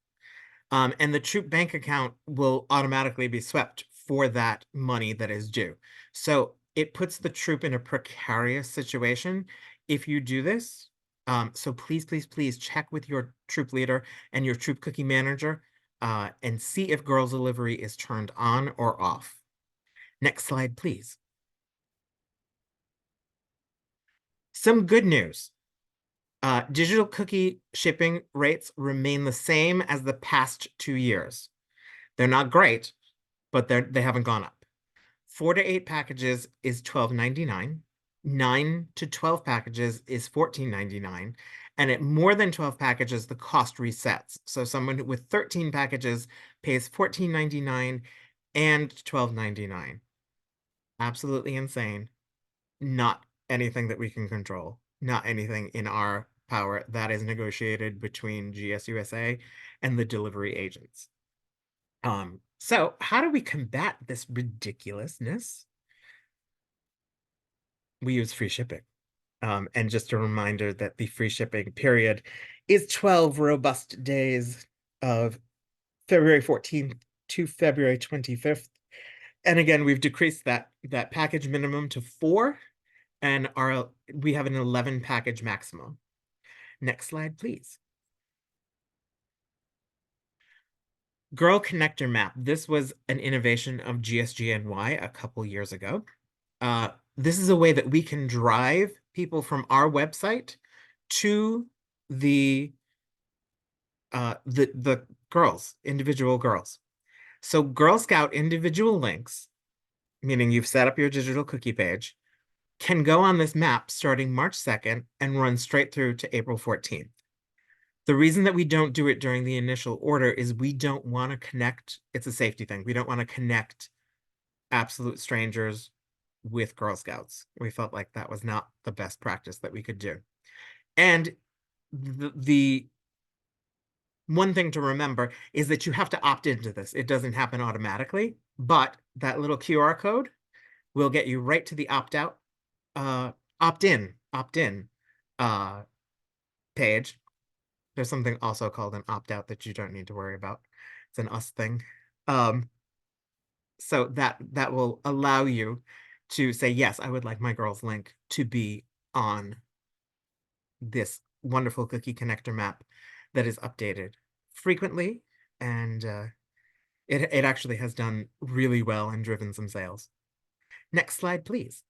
And the troop bank account will automatically be swept for that money that is due. So it puts the troop in a precarious situation if you do this. So please, please, please check with your troop leader and your troop cookie manager and see if girls delivery is turned on or off. Next slide, please. Some good news. Digital cookie shipping rates remain the same as the past 2 years. They're not great, but they haven't gone up. 4 to 8 packages is $12.99. 9 to 12 packages is $14.99. And at more than 12 packages, the cost resets. So someone with 13 packages pays $14.99 and $12.99. Absolutely insane. Not anything that we can control. Not anything in our power. That is negotiated between GSUSA and the delivery agents. So how do we combat this ridiculousness? We use free shipping. And just a reminder that the free shipping period is 12 robust days of February 14th to February 25th. And again, we've decreased that package minimum to 4, and we have an 11 package maximum. Next slide, please. Girl Connector Map. This was an innovation of GSGNY a couple years ago. This is a way that we can drive people from our website to the girls, individual girls. So Girl Scout individual links, meaning you've set up your digital cookie page, can go on this map starting March 2nd and run straight through to April 14th. The reason that we don't do it during the initial order is we don't want to connect. It's a safety thing. We don't want to connect absolute strangers with Girl Scouts. We felt like that was not the best practice that we could do. And the one thing to remember is that you have to opt into this. It doesn't happen automatically, but that little QR code will get you right to the opt-out, opt-in page. There's something also called an opt-out that you don't need to worry about. It's an us thing. So that will allow you to say, yes, I would like my girls link to be on this wonderful cookie connector map that is updated frequently, and it actually has done really well and driven some sales. Next slide, please.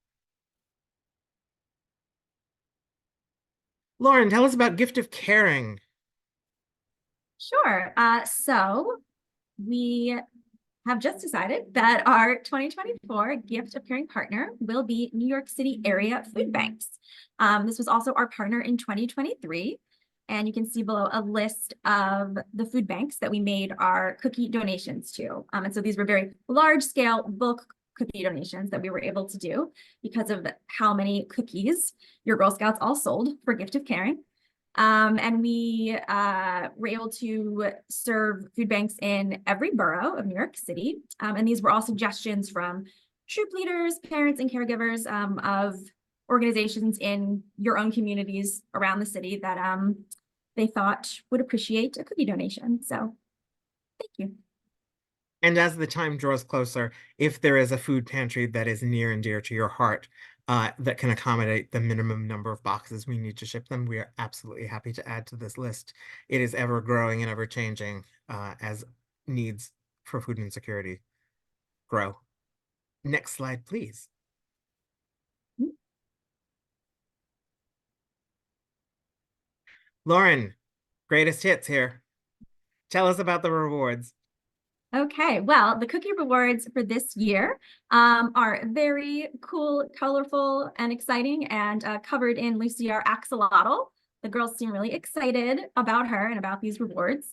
Lauren, tell us about Gift of Caring. Sure. So we have just decided that our 2024 Gift of Caring partner will be New York City area food banks. This was also our partner in 2023. And you can see below a list of the food banks that we made our cookie donations to. And so these were very large scale bulk cookie donations that we were able to do because of how many cookies your Girl Scouts all sold for Gift of Caring. And we were able to serve food banks in every borough of New York City. And these were all suggestions from troop leaders, parents, and caregivers of organizations in your own communities around the city that they thought would appreciate a cookie donation. So thank you. And as the time draws closer, if there is a food pantry that is near and dear to your heart, that can accommodate the minimum number of boxes we need to ship them, we are absolutely happy to add to this list. It is ever growing and ever changing as needs for food insecurity grow. Next slide, please. Lauren, greatest hits here. Tell us about the rewards. Okay, well, the cookie rewards for this year are very cool, colorful, and exciting, and covered in Lucia Axolotl. The girls seem really excited about her and about these rewards.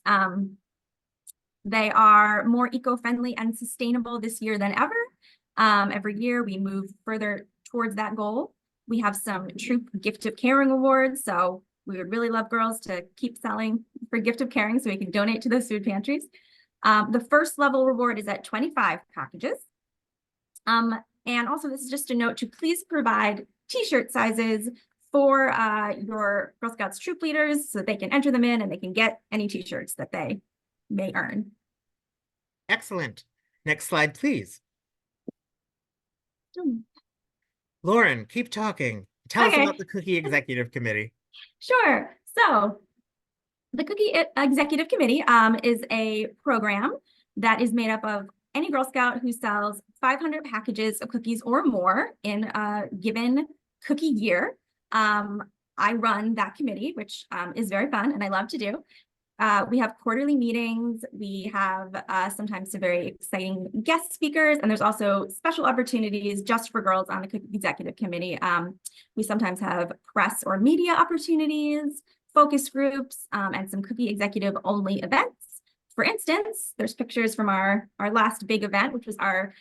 They are more eco-friendly and sustainable this year than ever. Every year we move further towards that goal. We have some troop Gift of Caring awards, so we would really love girls to keep selling for Gift of Caring so we can donate to those food pantries. The first level reward is at 25 packages. And also this is just a note to please provide t-shirt sizes for your Girl Scouts troop leaders so that they can enter them in and they can get any t-shirts that they may earn. Excellent. Next slide, please. Lauren, keep talking. Tell us about the Cookie Executive Committee. Sure. So the Cookie Executive Committee is a program that is made up of any Girl Scout who sells 500 packages of cookies or more in a given cookie year. I run that committee, which is very fun and I love to do. We have quarterly meetings. We have sometimes some very exciting guest speakers, and there's also special opportunities just for girls on the Cookie Executive Committee. We sometimes have press or media opportunities, focus groups, and some Cookie Executive only events. For instance, there's pictures from our last big event, which was our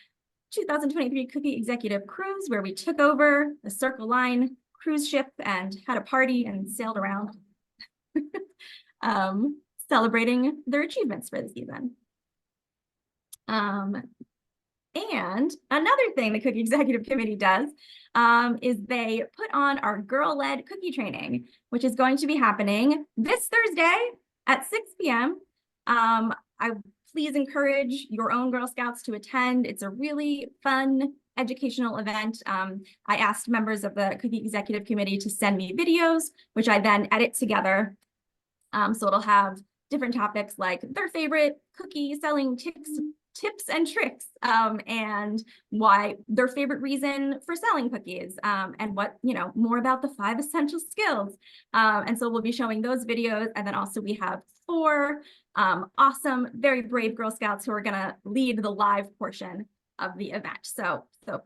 2023 Cookie Executive Cruise, where we took over the Circle Line cruise ship and had a party and sailed around. Celebrating their achievements for the season. And another thing the Cookie Executive Committee does is they put on our girl-led cookie training, which is going to be happening this Thursday at 6 p.m. I please encourage your own Girl Scouts to attend. It's a really fun educational event. I asked members of the Cookie Executive Committee to send me videos, which I then edit together. So it'll have different topics like their favorite cookie selling tips and tricks, and why their favorite reason for selling cookies, and what, more about the 5 essential skills. And so we'll be showing those videos. And then also we have 4 awesome, very brave Girl Scouts who are gonna lead the live portion of the event. So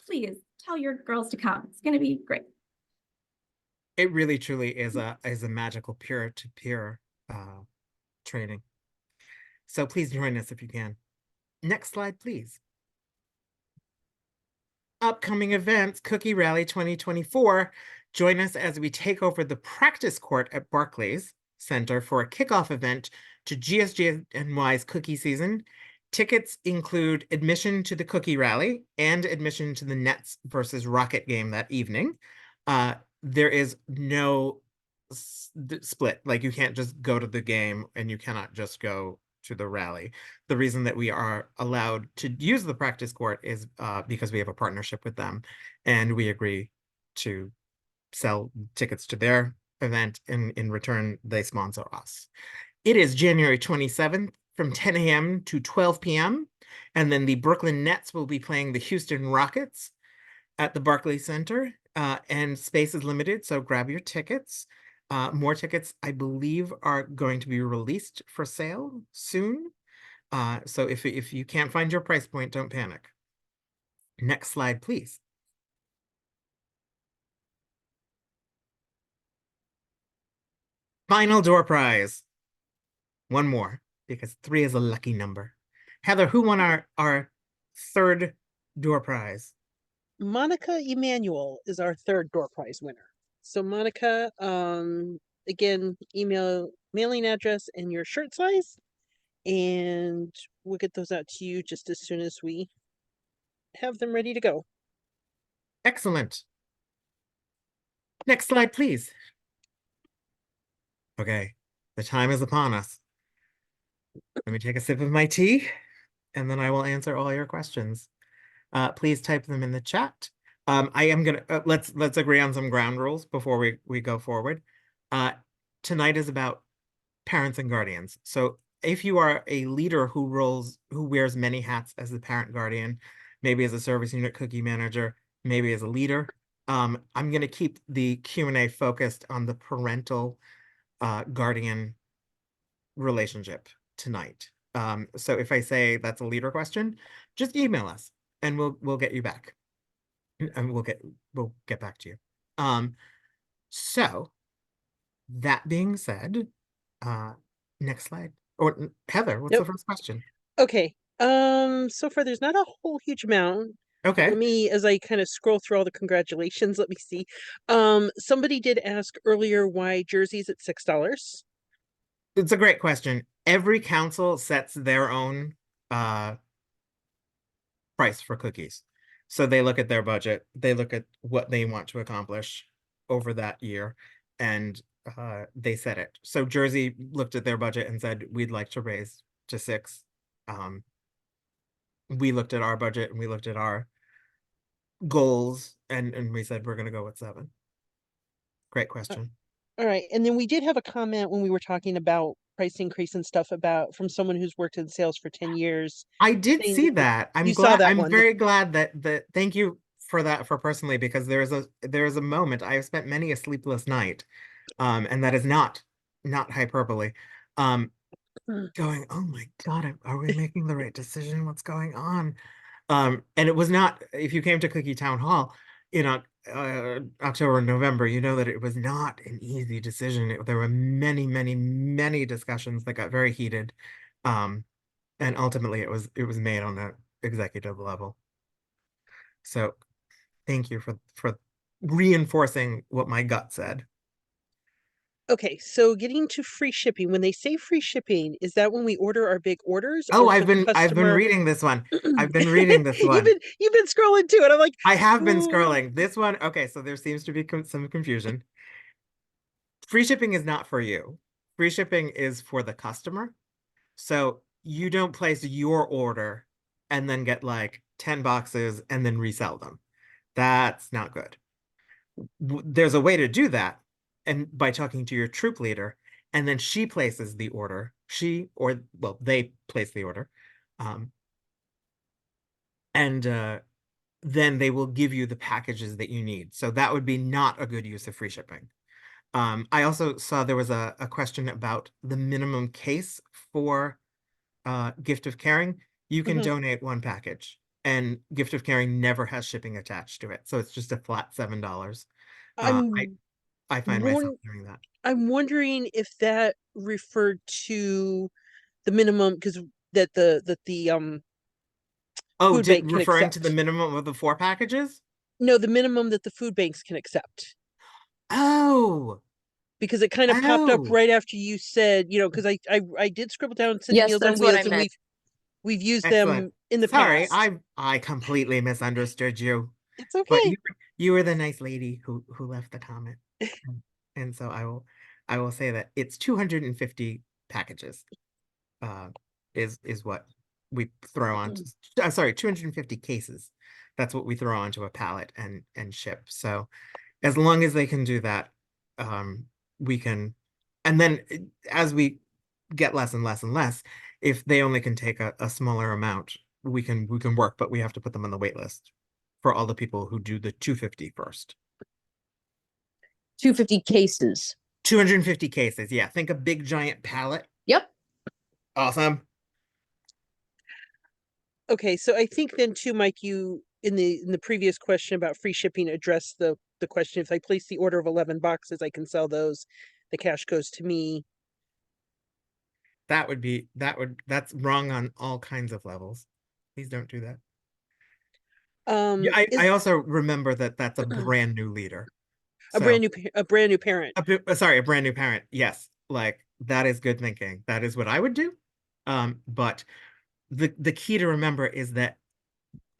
please tell your girls to come. It's gonna be great. It really truly is a magical peer-to-peer training. So please join us if you can. Next slide, please. upcoming events, Cookie Rally 2024. Join us as we take over the practice court at Barclays Center for a kickoff event to GSGNY's cookie season. Tickets include admission to the Cookie Rally and admission to the Nets versus Rocket game that evening. There is no split. Like, you can't just go to the game and you cannot just go to the rally. The reason that we are allowed to use the practice court is because we have a partnership with them, and we agree to sell tickets to their event, and in return, they sponsor us. It is January 27th from 10 a.m. to 12 p.m. And then the Brooklyn Nets will be playing the Houston Rockets at the Barclays Center, and space is limited, so grab your tickets. More tickets, I believe, are going to be released for sale soon. So if you can't find your price point, don't panic. Next slide, please. Final door prize. One more, because 3 is a lucky number. Heather, who won our third door prize? Monica Emanuel is our third door prize winner. So Monica, again, mailing address and your shirt size, and we'll get those out to you just as soon as we have them ready to go. Excellent. Next slide, please. Okay, the time is upon us. Let me take a sip of my tea, and then I will answer all your questions. Please type them in the chat. I am gonna let's agree on some ground rules before we go forward. Tonight is about parents and guardians. So if you are a leader who wears many hats as the parent guardian, maybe as a service unit cookie manager, maybe as a leader, I'm going to keep the Q&A focused on the parental guardian relationship tonight. So if I say that's a leader question, just email us and we'll get you back, and we'll get back to you. So that being said, next slide. Or Heather, what's the first question? Okay. So far there's not a whole huge amount. Okay. Let me, as I kind of scroll through all the congratulations, let me see. Somebody did ask earlier why jerseys at $6. It's a great question. Every council sets their own price for cookies. So they look at their budget, they look at what they want to accomplish over that year, and they set it. So Jersey looked at their budget and said, we'd like to raise to 6. We looked at our budget and we looked at our goals, and we said, we're going to go with 7. Great question. All right. And then we did have a comment when we were talking about price increase and stuff from someone who's worked in sales for 10 years. I did see that. I'm very glad that thank you for that, for personally, because there is a moment. I have spent many a sleepless night, and that is not hyperbole. Going, oh my God, are we making the right decision? What's going on? And it was not, if you came to Cookie Town Hall, October and November, you know that it was not an easy decision. There were many discussions that got very heated. And ultimately it was made on an executive level. So thank you for reinforcing what my gut said. Okay, so getting to free shipping. When they say free shipping, is that when we order our big orders? Oh, I've been reading this one. I've been reading this one. You've been scrolling too, and I'm like, I have been scrolling this one. Okay, so there seems to be some confusion. Free shipping is not for you. Free shipping is for the customer. So you don't place your order and then get like 10 boxes and then resell them. That's not good. There's a way to do that, and by talking to your troop leader, and then she places the order. They place the order. And then they will give you the packages that you need. So that would be not a good use of free shipping. I also saw there was a question about the minimum case for Gift of Caring. You can donate 1 package, and Gift of Caring never has shipping attached to it. So it's just a flat $7. I find myself doing that. I'm wondering if that referred to the minimum, because that the Oh, food bank can referring to the accept. minimum of the 4 packages? No, the minimum that the food banks can accept. Oh, Because it kind of popped up oh, right after you said, because I did scribble down City Yes, Meals on that's what I Wheels, and meant. we've used excellent. them in the Sorry, past. I completely misunderstood you. It's But okay. you were the nice lady who left the comment. And so I will say that it's 250 packages. Uh is what we throw on sorry, 250 cases. That's what we throw onto a pallet and ship. So as long as they can do that, we can, and then as we get less and less and less, if they only can take a smaller amount, we can work, but we have to put them on the wait list for all the people who do the 250 first. 250 cases. 250 cases, yeah. Think a big giant pallet. Yep. Awesome. Okay, so I think then too, Mike, you in the previous question about free shipping addressed the question, if I place the order of 11 boxes, I can sell those. The cash goes to me. That's wrong on all kinds of levels. Please don't do that. Um, I is also remember that that's a brand new leader. a So brand new parent. sorry, a brand new parent. Yes, like that is good thinking. That is what I would do. But the key to remember is that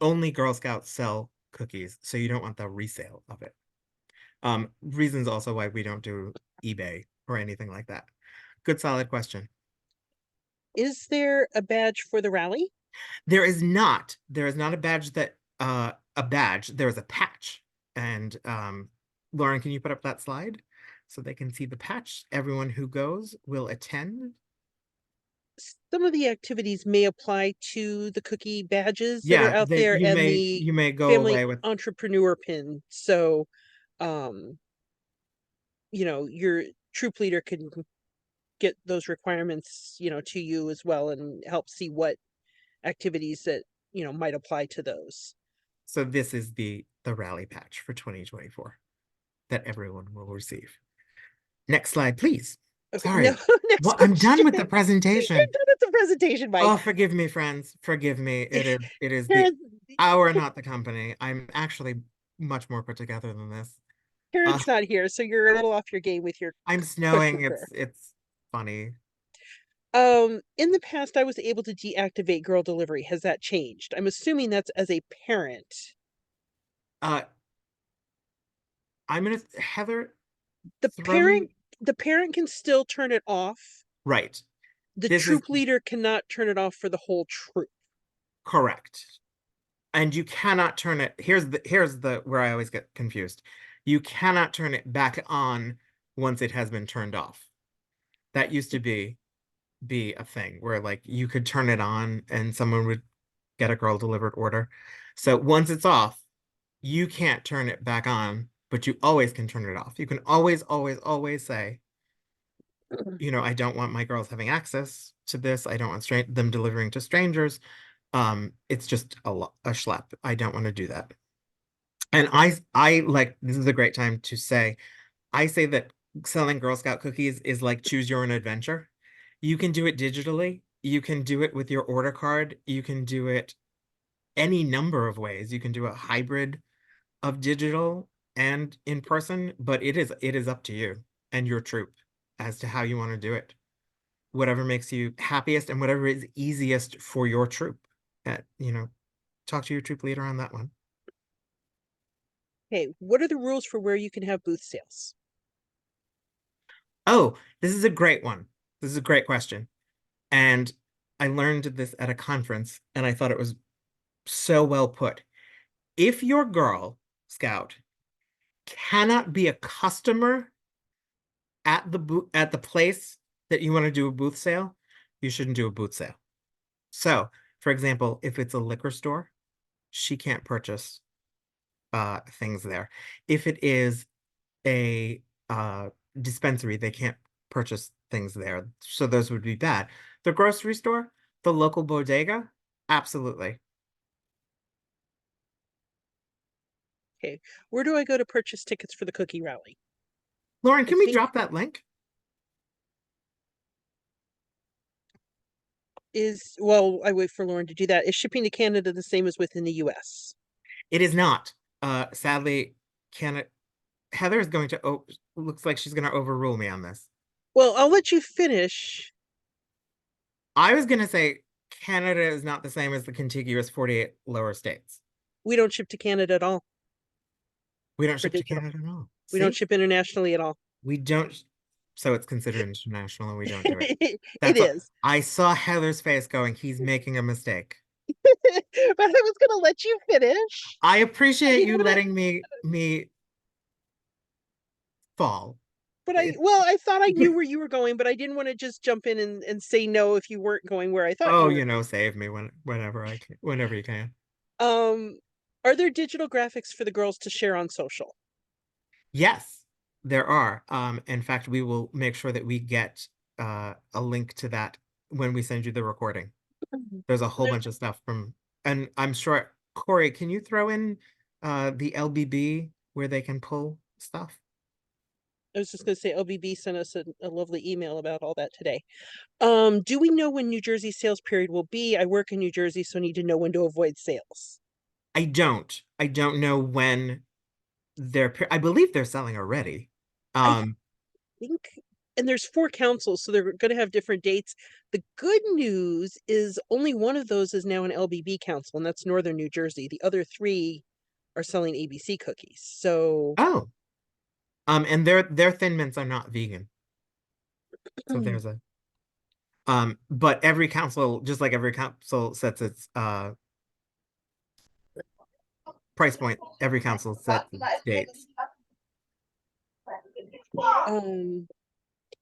only Girl Scouts sell cookies, so you don't want the resale of it. Reasons also why we don't do eBay or anything like that. Good, solid question. Is there a badge for the rally? There is not. There is not a badge that a badge. There is a patch. And Lauren, can you put up that slide so they can see the patch? Everyone who goes will attend. Some of the activities may apply to the cookie badges that are Yeah, out there and the you may go family away with. entrepreneur pin. So, um, your troop leader can get those requirements, to you as well and help see what activities that, might apply to those. So this is the rally patch for 2024 that everyone will receive. Next slide, please. Okay, Sorry. no, next Well, I'm done with the question. You're presentation. done with the presentation, Mike. Oh, forgive me, friends. Forgive me. It is the Karen, hour, not the company. I'm actually much more put together than this. Karen's not here, so you're a little off your game with your I'm question snowing. prayer. It's funny. In the past, I was able to deactivate girl delivery. Has that changed? I'm assuming that's as a parent. Uh, I'm gonna Heather The throw parent, me the parent can still turn it off. right. The This is troop leader cannot turn it off for the whole troop. correct. And you cannot turn it. Here's the where I always get confused. You cannot turn it back on once it has been turned off. That used to be a thing where like you could turn it on and someone would get a girl delivered order. So once it's off, you can't turn it back on, but you always can turn it off. You can always, always, always say, I don't want my girls having access to this. I don't want them delivering to strangers. It's just a schlep. I don't want to do that. And I like, this is a great time to say, I say that selling Girl Scout cookies is like choose your own adventure. You can do it digitally. You can do it with your order card. You can do it any number of ways. You can do a hybrid of digital and in person, but it is up to you and your troop as to how you want to do it. Whatever makes you happiest and whatever is easiest for your troop. Talk to your troop leader on that one. Okay, what are the rules for where you can have booth sales? Oh, this is a great one. This is a great question. And I learned this at a conference and I thought it was so well put. If your Girl Scout cannot be a customer at the place that you want to do a booth sale, you shouldn't do a booth sale. So, for example, if it's a liquor store, she can't purchase things there. If it is a dispensary, they can't purchase things there. So those would be bad. The grocery store, the local bodega, absolutely. Okay, where do I go to purchase tickets for the cookie rally? Lauren, I can we think drop that link? well, I wait for Lauren to do that. Is shipping to Canada the same as within the US? It is not. Sadly, Heather is going to, looks like she's going to overrule me on this. Well, I'll let you finish. I was going to say Canada is not the same as the contiguous 48 lower states. We don't ship to Canada at all We don't for ship to digital. Canada at all. We don't See? ship internationally at all. We don't. So it's considered international and we don't do it. It That's what is. I saw Heather's face going, he's making a mistake. But I was gonna let you finish. I appreciate you Yeah, but letting me fall. But It- I thought I knew where you were going, but I didn't want to just jump in and say no if you weren't going where I thought Oh, you were. save me whenever I can, whenever you can. Are there digital graphics for the girls to share on social? Yes, there are. In fact, we will make sure that we get a link to that when we send you the recording. There's a whole There- bunch of stuff and I'm sure, Corey, can you throw in the LBB where they can pull stuff? I was just gonna say LBB sent us a lovely email about all that today. Do we know when New Jersey sales period will be? I work in New Jersey, so I need to know when to avoid sales. I don't. I don't know when I believe they're selling already. I think, and there's 4 councils, so they're going to have different dates. The good news is only one of those is now an LBB council, and that's Northern New Jersey. The other 3 are selling ABC cookies. So, Oh, and their Thin Mints are not vegan. So there's a but every council, just like every council sets its price point, every council sets its dates.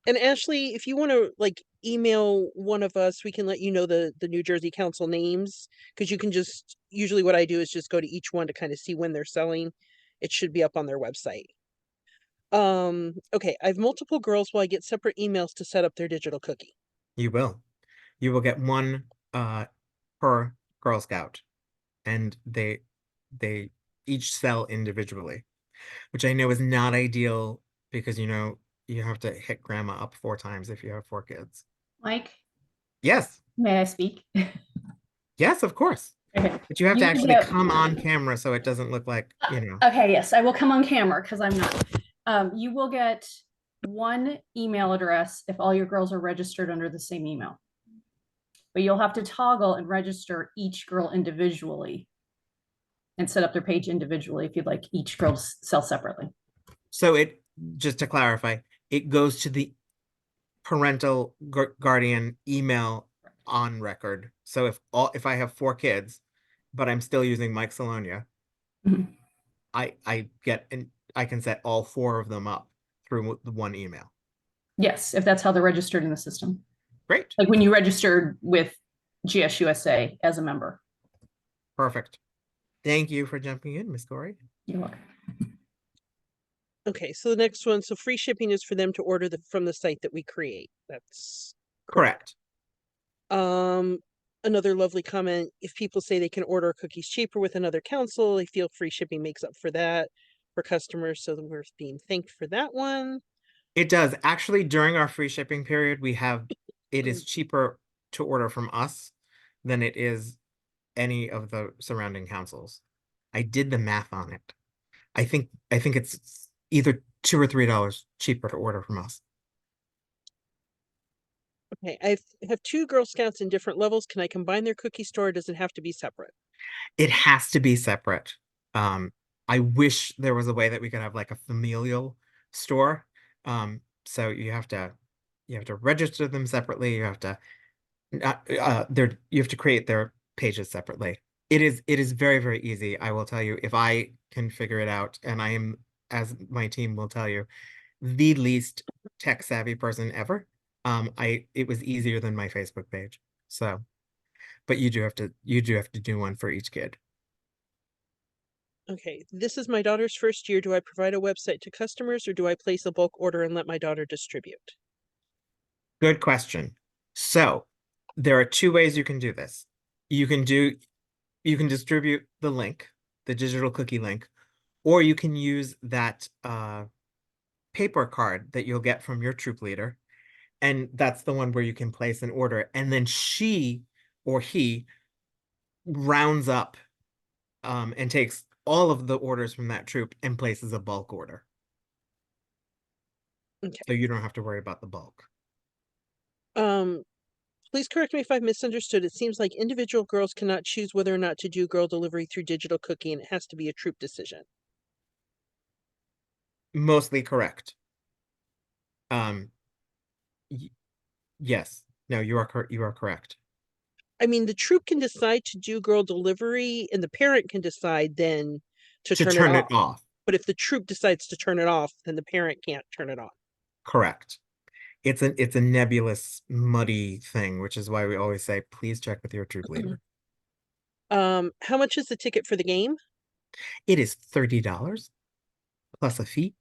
And Ashley, if you want to like email one of us, we can let you know the New Jersey council names, because you can just, usually what I do is just go to each one to kind of see when they're selling. It should be up on their website. Okay, I have multiple girls. Will I get separate emails to set up their digital cookie? You will. You will get one per Girl Scout, and they each sell individually, which I know is not ideal because you have to hit grandma up 4 times if you have 4 kids. Mike, Yes, may I speak? yes, of course. Okay. But you have to You actually get- come on camera so it doesn't look like, Okay, yes, I will come on camera because I'm not. You will get one email address if all your girls are registered under the same email. But you'll have to toggle and register each girl individually and set up their page individually if you'd like each girl to sell separately. So just to clarify, it goes to the parental guardian email on record. So if I have 4 kids, but I'm still using Mike Salonia, Mhm. I get and I can set all 4 of them up through the one email. Yes, if that's how they're registered in the system. Great. Like when you registered with GSUSA as a member. Perfect. Thank you for jumping in, Miss Corey. You're welcome. Okay, so the next one, so free shipping is for them to order from the site that we create. That's Correct. Another lovely comment, if people say they can order cookies cheaper with another council, they feel free shipping makes up for that for customers, so we're being thanked for that one. It does. Actually, during our free shipping period, it is cheaper to order from us than it is any of the surrounding councils. I did the math on it. I think it's either $2 or $3 cheaper to order from us. Okay, I have 2 Girl Scouts in different levels. Can I combine their cookie store, or does it have to be separate? It has to be separate. I wish there was a way that we could have like a familial store. So you have to register them separately. You have to you have to create their pages separately. It is very, very easy. I will tell you, if I can figure it out, and I am, as my team will tell you, the least tech savvy person ever. It was easier than my Facebook page. So, but you do have to do one for each kid. Okay, this is my daughter's first year. Do I provide a website to customers, or do I place a bulk order and let my daughter distribute? Good question. So there are 2 ways you can do this. You can distribute the link, the digital cookie link, or you can use that paper card that you'll get from your troop leader, and that's the one where you can place an order, and then she or he rounds up and takes all of the orders from that troop and places a bulk order. Okay. So you don't have to worry about the bulk. Please correct me if I've misunderstood. It seems like individual girls cannot choose whether or not to do girl delivery through digital cookie, and it has to be a troop decision. Mostly correct. Yes. No, you are correct. I mean, the troop can decide to do girl delivery, and the parent can decide then to To turn turn it it off. off. But if the troop decides to turn it off, then the parent can't turn it on. Correct. It's a nebulous, muddy thing, which is why we always say, please check with your troop leader. How much is the ticket for the game? It is $30 plus a fee.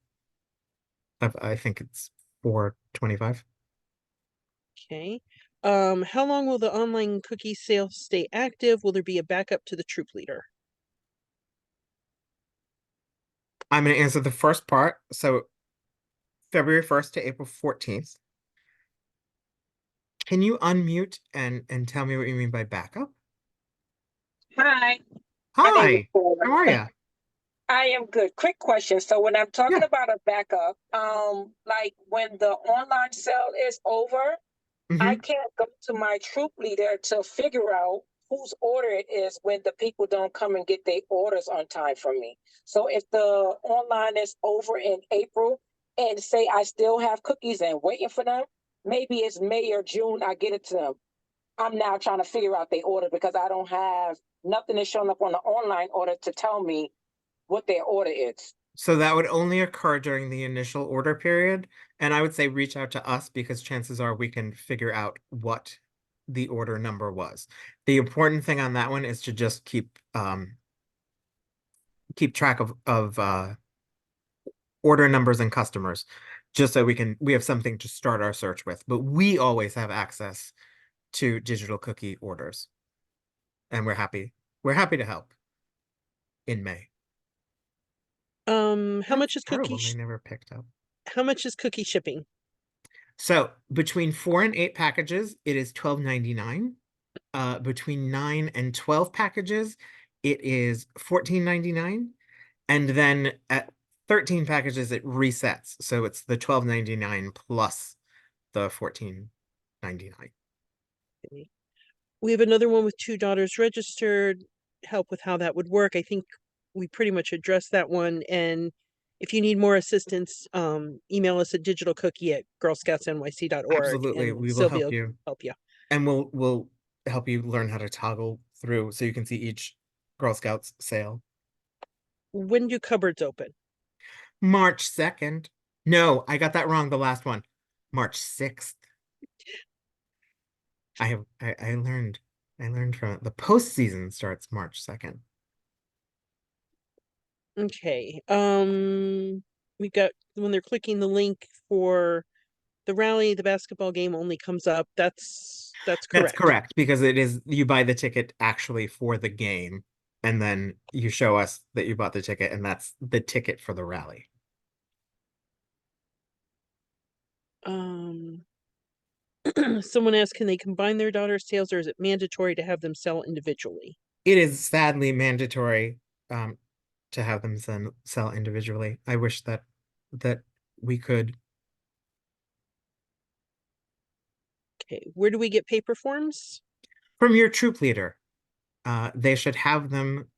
I think it's $4.25. Okay. How long will the online cookie sale stay active? Will there be a backup to the troop leader? I'm going to answer the first part. So February 1st to April 14th. Can you unmute and tell me what you mean by backup? Hi, my name is Hi, Paula. how are you? I am good. Quick question. So when I'm talking Yeah. about a backup, like when the online sale is over, I Mhm. can't go to my troop leader to figure out whose order it is when the people don't come and get their orders on time from me. So if the online is over in April and say I still have cookies and waiting for them, maybe it's May or June I get it to them. I'm now trying to figure out their order because I don't have nothing is showing up on the online order to tell me what their order is. So that would only occur during the initial order period. And I would say reach out to us because chances are we can figure out what the order number was. The important thing on that one is to just keep track of order numbers and customers, just so we have something to start our search with. But we always have access to digital cookie orders. And we're happy to help in May. How much is Terrible, they never picked up. how much is cookie shipping? So between 4 and 8 packages, it is $12.99. Between 9 and 12 packages, it is $14.99. And then at 13 packages, it resets. So it's the $12.99 plus the $14.99. Okay. We have another one with 2 daughters registered. Help with how that would work. I think we pretty much addressed that one. And if you need more assistance, email us at digitalcookie@girlscoutsnyc.org Absolutely, and we will Sylvia help you. help you. And we'll help you learn how to toggle through so you can see each Girl Scouts sale. When do cupboards open? March 2nd. No, I got that wrong, the last one. March 6th. I learned from it. The postseason starts March 2nd. Okay. We've got when they're clicking the link for the rally, the basketball game only comes up. That's That's correct. correct, because it is you buy the ticket actually for the game, and then you show us that you bought the ticket, and that's the ticket for the rally. Someone asked, can they combine their daughter's sales, or is it mandatory to have them sell individually? It is sadly mandatory to have them sell individually. I wish that we could. Okay, where do we get paper forms? From your troop leader. They should have them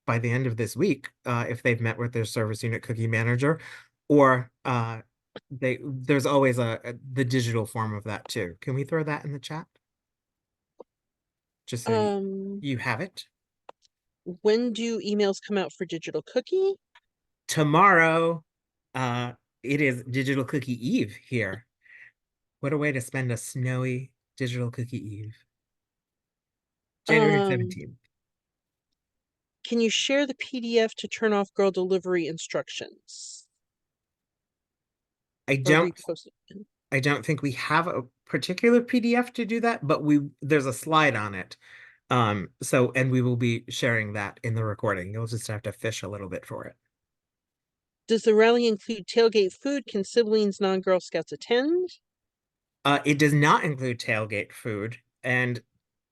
by the end of this week if they've met with their service unit cookie manager, or there's always the digital form of that too. Can we throw that in the chat? Just so you have it. When do emails come out for digital cookie? Tomorrow, it is Digital Cookie Eve here. What a way to spend a snowy Digital Cookie Eve. January 17th. Can you share the PDF to turn off girl delivery instructions? I don't think we have a particular PDF to do that, but there's a slide on it. And we will be sharing that in the recording. You'll just have to fish a little bit for it. Does the rally include tailgate food? Can siblings non-Girl Scouts attend? It does not include tailgate food, and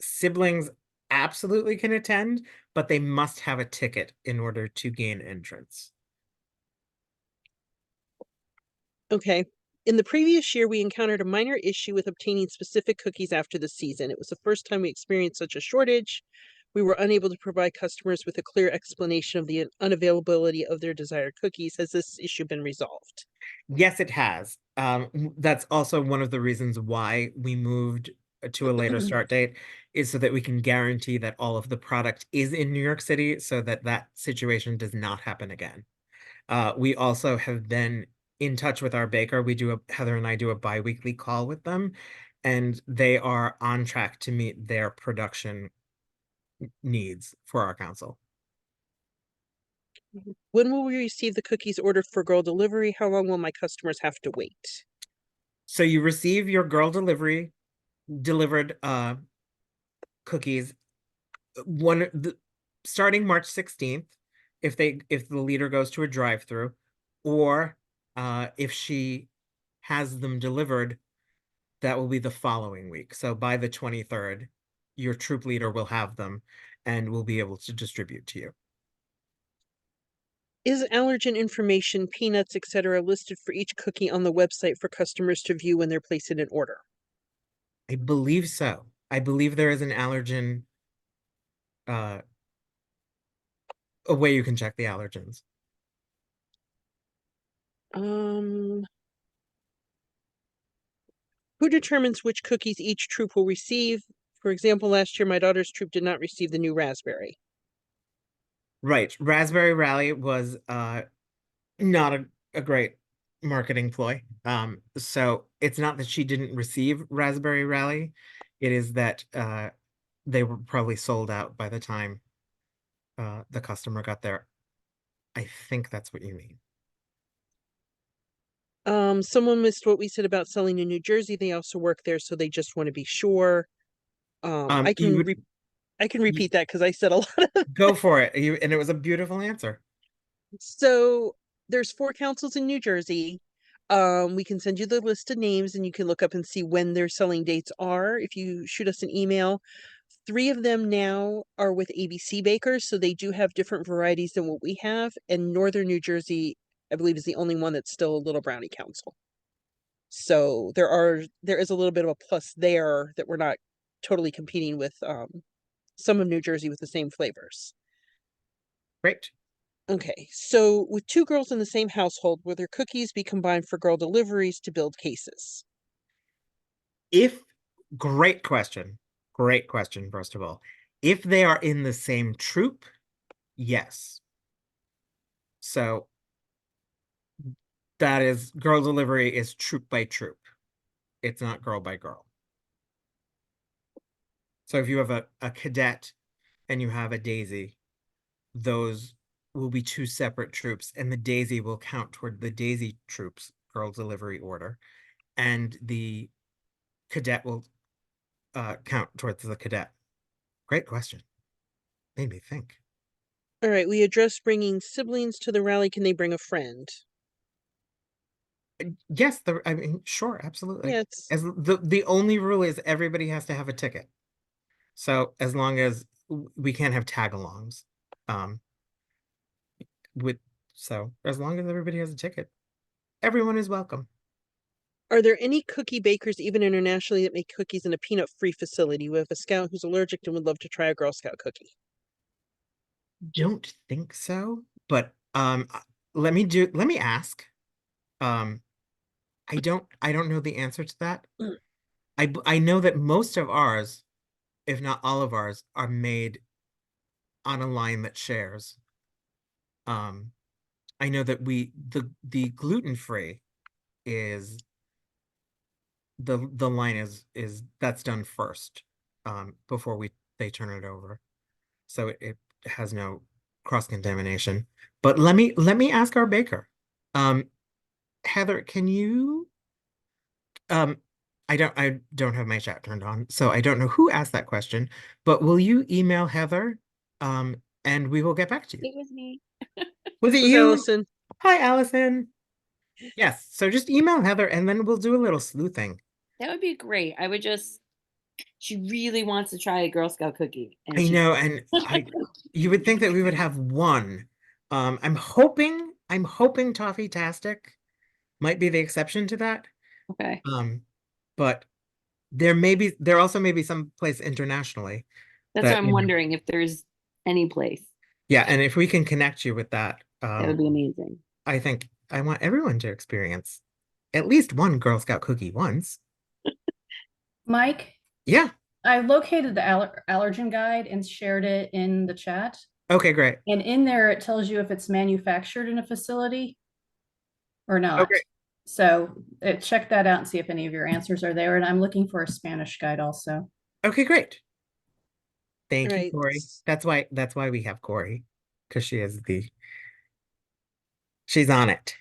siblings absolutely can attend, but they must have a ticket in order to gain entrance. Okay. In the previous year, we encountered a minor issue with obtaining specific cookies after the season. It was the first time we experienced such a shortage. We were unable to provide customers with a clear explanation of the unavailability of their desired cookies. Has this issue been resolved? Yes, it has. That's also one of the reasons why we moved to a later start date, is so that we can guarantee that all of the product is in New York City so that that situation does not happen again. We also have been in touch with our baker. Heather and I do a bi-weekly call with them, and they are on track to meet their production needs for our council. When will we receive the cookies ordered for girl delivery? How long will my customers have to wait? So you receive your girl delivered cookies starting March 16th, if the leader goes to a drive-through, or if she has them delivered, that will be the following week. So by the 23rd, your troop leader will have them and will be able to distribute to you. Is allergen information, peanuts, etc., listed for each cookie on the website for customers to view when they're placing an order? I believe so. I believe there is an allergen, a way you can check the allergens. Who determines which cookies each troop will receive? For example, last year my daughter's troop did not receive the new raspberry. Right. Raspberry Rally was not a great marketing ploy. So it's not that she didn't receive Raspberry Rally. It is that they were probably sold out by the time the customer got there. I think that's what you mean. Someone missed what we said about selling in New Jersey. They also work there, so they just want to be sure. I can repeat that because I said a lot of Go for it. And it was a beautiful answer. So there's 4 councils in New Jersey. We can send you the list of names and you can look up and see when their selling dates are. If you shoot us an email, 3 of them now are with ABC Bakers, so they do have different varieties than what we have. And Northern New Jersey, I believe, is the only one that's still a Little Brownie Council. So there is a little bit of a plus there that we're not totally competing with some of New Jersey with the same flavors. Great. Okay, so with 2 girls in the same household, will their cookies be combined for girl deliveries to build cases? Great question. Great question, first of all. If they are in the same troop, yes. So that is, girl delivery is troop by troop. It's not girl by girl. So if you have a cadet and you have a daisy, those will be 2 separate troops, and the daisy will count toward the daisy troops girl delivery order, and the cadet will count towards the cadet. Great question. Made me think. All right, we addressed bringing siblings to the rally. Can they bring a friend? Yes, I mean, sure, absolutely. Yeah, As the only rule is everybody has to have a ticket. So as long as we can't have tag-alongs, so as long as everybody has a ticket, everyone is welcome. Are there any cookie bakers, even internationally, that make cookies in a peanut-free facility? We have a scout who's allergic and would love to try a Girl Scout cookie. Don't think so, but let me ask. I don't know the answer to that. I know that most of ours, if not all of ours, are made on a line that shares. I know that the gluten-free is the line is that's done first before they turn it over. So it has no cross-contamination. But let me ask our baker. Heather, can you I don't have my chat turned on, so I don't know who asked that question, but will you email Heather and we will get back to you. It was me. Was it Who's you? Allison? Hi, Allison. Yes, so just email Heather and then we'll do a little sleuthing. That would be great. She really wants to try a Girl Scout cookie. And I she know, and you would think that we would have one. I'm hoping Toffee Tastic might be the exception to that. Okay. But there also may be some place internationally That's what that, I'm wondering if there's any place. yeah, and if we can connect you with that, That would be amazing. I think I want everyone to experience at least one Girl Scout cookie once. Mike, Yeah. I located the allergen guide and shared it in the chat. Okay, great. And in there, it tells you if it's manufactured in a facility or not. Okay. So check that out and see if any of your answers are there. And I'm looking for a Spanish guide also. Okay, great. Thank you, Right. Corey. That's why we have Corey, because she's on it.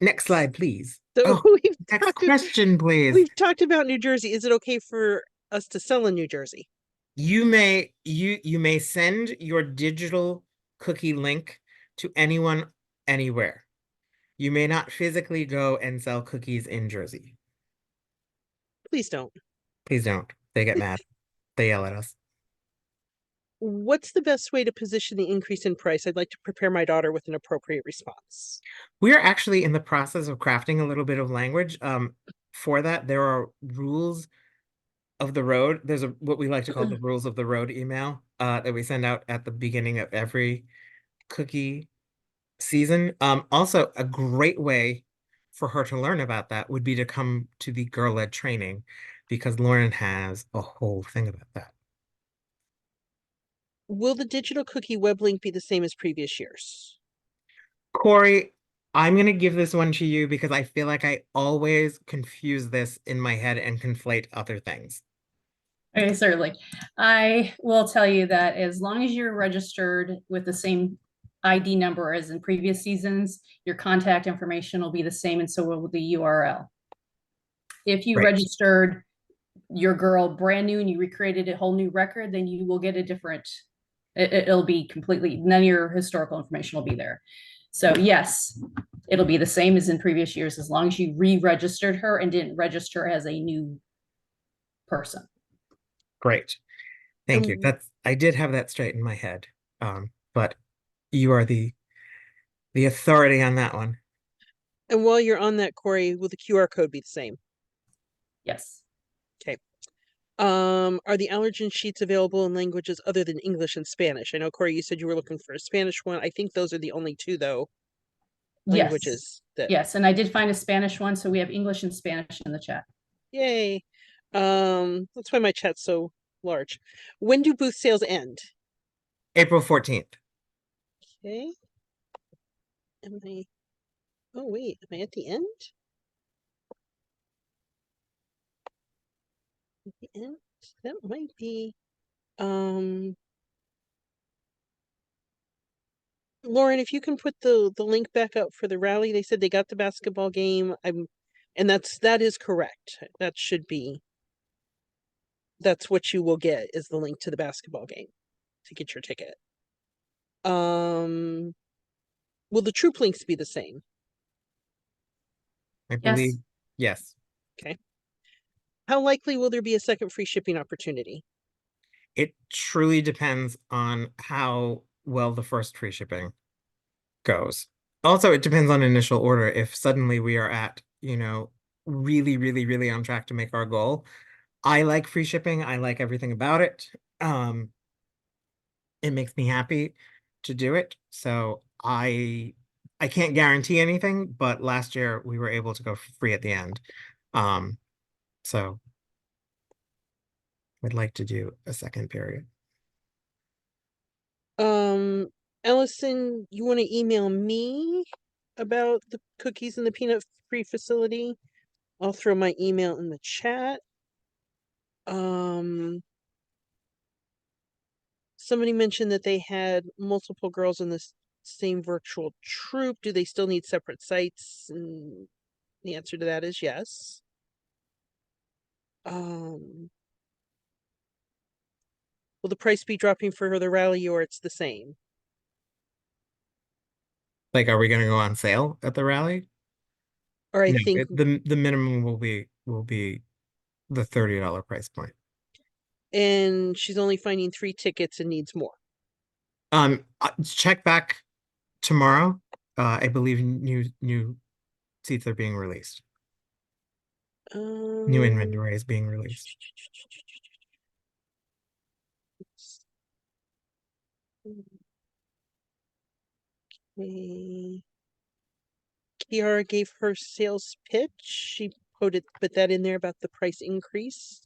Next slide, please. So Oh, we've next talked, question, please. we've talked about New Jersey. Is it okay for us to sell in New Jersey? You may send your digital cookie link to anyone anywhere. You may not physically go and sell cookies in Jersey. Please don't. Please don't. They get mad. They yell at us. What's the best way to position the increase in price? I'd like to prepare my daughter with an appropriate response. We're actually in the process of crafting a little bit of language. For that, there are rules of the road. There's what we like to call the rules of the road email that we send out at the beginning of every cookie season. Also, a great way for her to learn about that would be to come to the girl-led training, because Lauren has a whole thing about that. Will the digital cookie web link be the same as previous years? Corey, I'm going to give this one to you because I feel like I always confuse this in my head and conflate other things. Okay, certainly. I will tell you that as long as you're registered with the same ID number as in previous seasons, your contact information will be the same, and so will the URL. If you Right. registered your girl brand new and you recreated a whole new record, then you will get a different, it'll be completely, none of your historical information will be there. So yes, it'll be the same as in previous years, as long as you re-registered her and didn't register as a new person. Great. Thank you. I did have that straight in my head. But you are the authority on that one. And while you're on that, Corey, will the QR code be the same? Yes. Okay. Are the allergen sheets available in languages other than English and Spanish? I know, Corey, you said you were looking for a Spanish one. I think those are the only two, though, languages that. Yes, and I did find a Spanish one, so we have English and Spanish in the chat. Yay. That's why my chat's so large. When do booth sales end? April 14th. Okay. Oh wait, am I at the end? At the end? That might be. Lauren, if you can put the link back up for the rally. They said they got the basketball game. And that is correct. That's what you will get, is the link to the basketball game to get your ticket. Will the troop links be the same? I believe yes. Okay. How likely will there be a second free shipping opportunity? It truly depends on how well the first free shipping goes. Also, it depends on initial order. If suddenly we are at, really, really, really on track to make our goal, I like free shipping. I like everything about it. It makes me happy to do it. So I can't guarantee anything, but last year we were able to go free at the end. So I'd like to do a second period. Ellison, you want to email me about the cookies in the peanut-free facility? I'll throw my email in the chat. Somebody mentioned that they had multiple girls in the same virtual troop. Do they still need separate sites? And the answer to that is yes. Will the price be dropping for the rally, or it's the same? Like, are we going to go on sale at the rally? Or I No, think the minimum will be the $30 price point. And she's only finding 3 tickets and needs more. Check back tomorrow. I believe new seats are being released. New inventory is being released. Okay. Kiara gave her sales pitch. She put that in there about the price increase.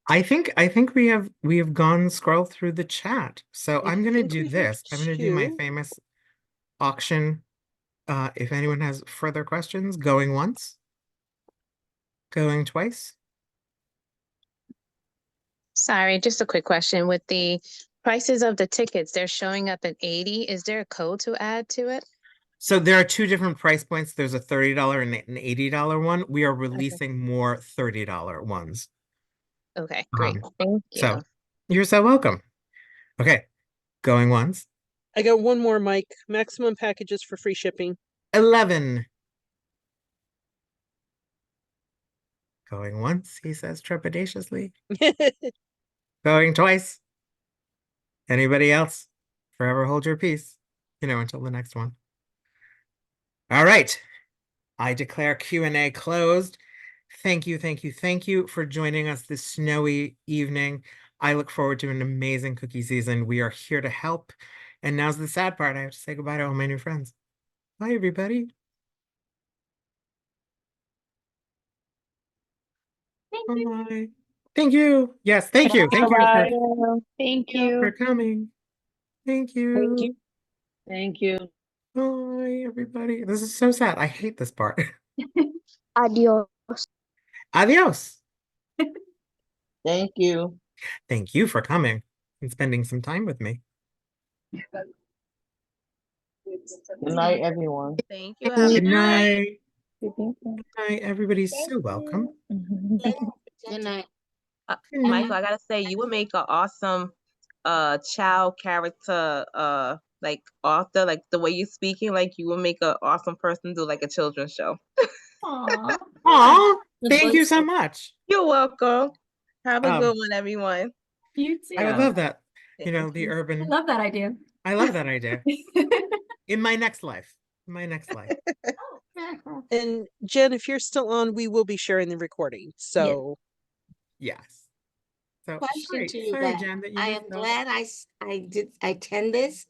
I think we have gone scroll through the chat. So I I'm gonna think do we have this. I'm gonna do my 2. famous auction. If anyone has further questions, going once, going twice. Sorry, just a quick question. With the prices of the tickets, they're showing up at 80. Is there a code to add to it? So there are 2 different price points. There's a $30 and an $80 one. We are releasing more $30 ones. Okay, great. Thank you. So you're so welcome. Okay, going once. I got one more, Mike. Maximum packages for free shipping. 11. Going once, he says trepidatiously. Going twice. Anybody else? Forever hold your peace, until the next one. All right. I declare Q&A closed. Thank you for joining us this snowy evening. I look forward to an amazing cookie season. We are here to help. And now's the sad part. I have to say goodbye to all my new friends. Bye, everybody. Bye. Thank you. Yes, thank you. Thank you Thank you. for coming. Thank you. Thank you. Thank you. Bye, everybody. This is so sad. I hate this part. Adios. Adios. Thank you. Thank you for coming and spending some time with me. Good night, everyone. Thank you. Good night. Good Good night. Everybody's so welcome. Good night. Good night. Michael, I gotta say, you would make an awesome child character like author, like the way you're speaking, like you would make an awesome person do like a children's show. Aw. Aw, The thank you voice- so much. You're welcome. Have a Um, good one, everyone. You too. I would love that. The I urban. love that idea. I love that idea. In my next life. And Jen, if you're still on, we will be sharing the recording. So Yes. So Question great. to you Sorry, guys. Jen, that you I missed am out. glad I attend this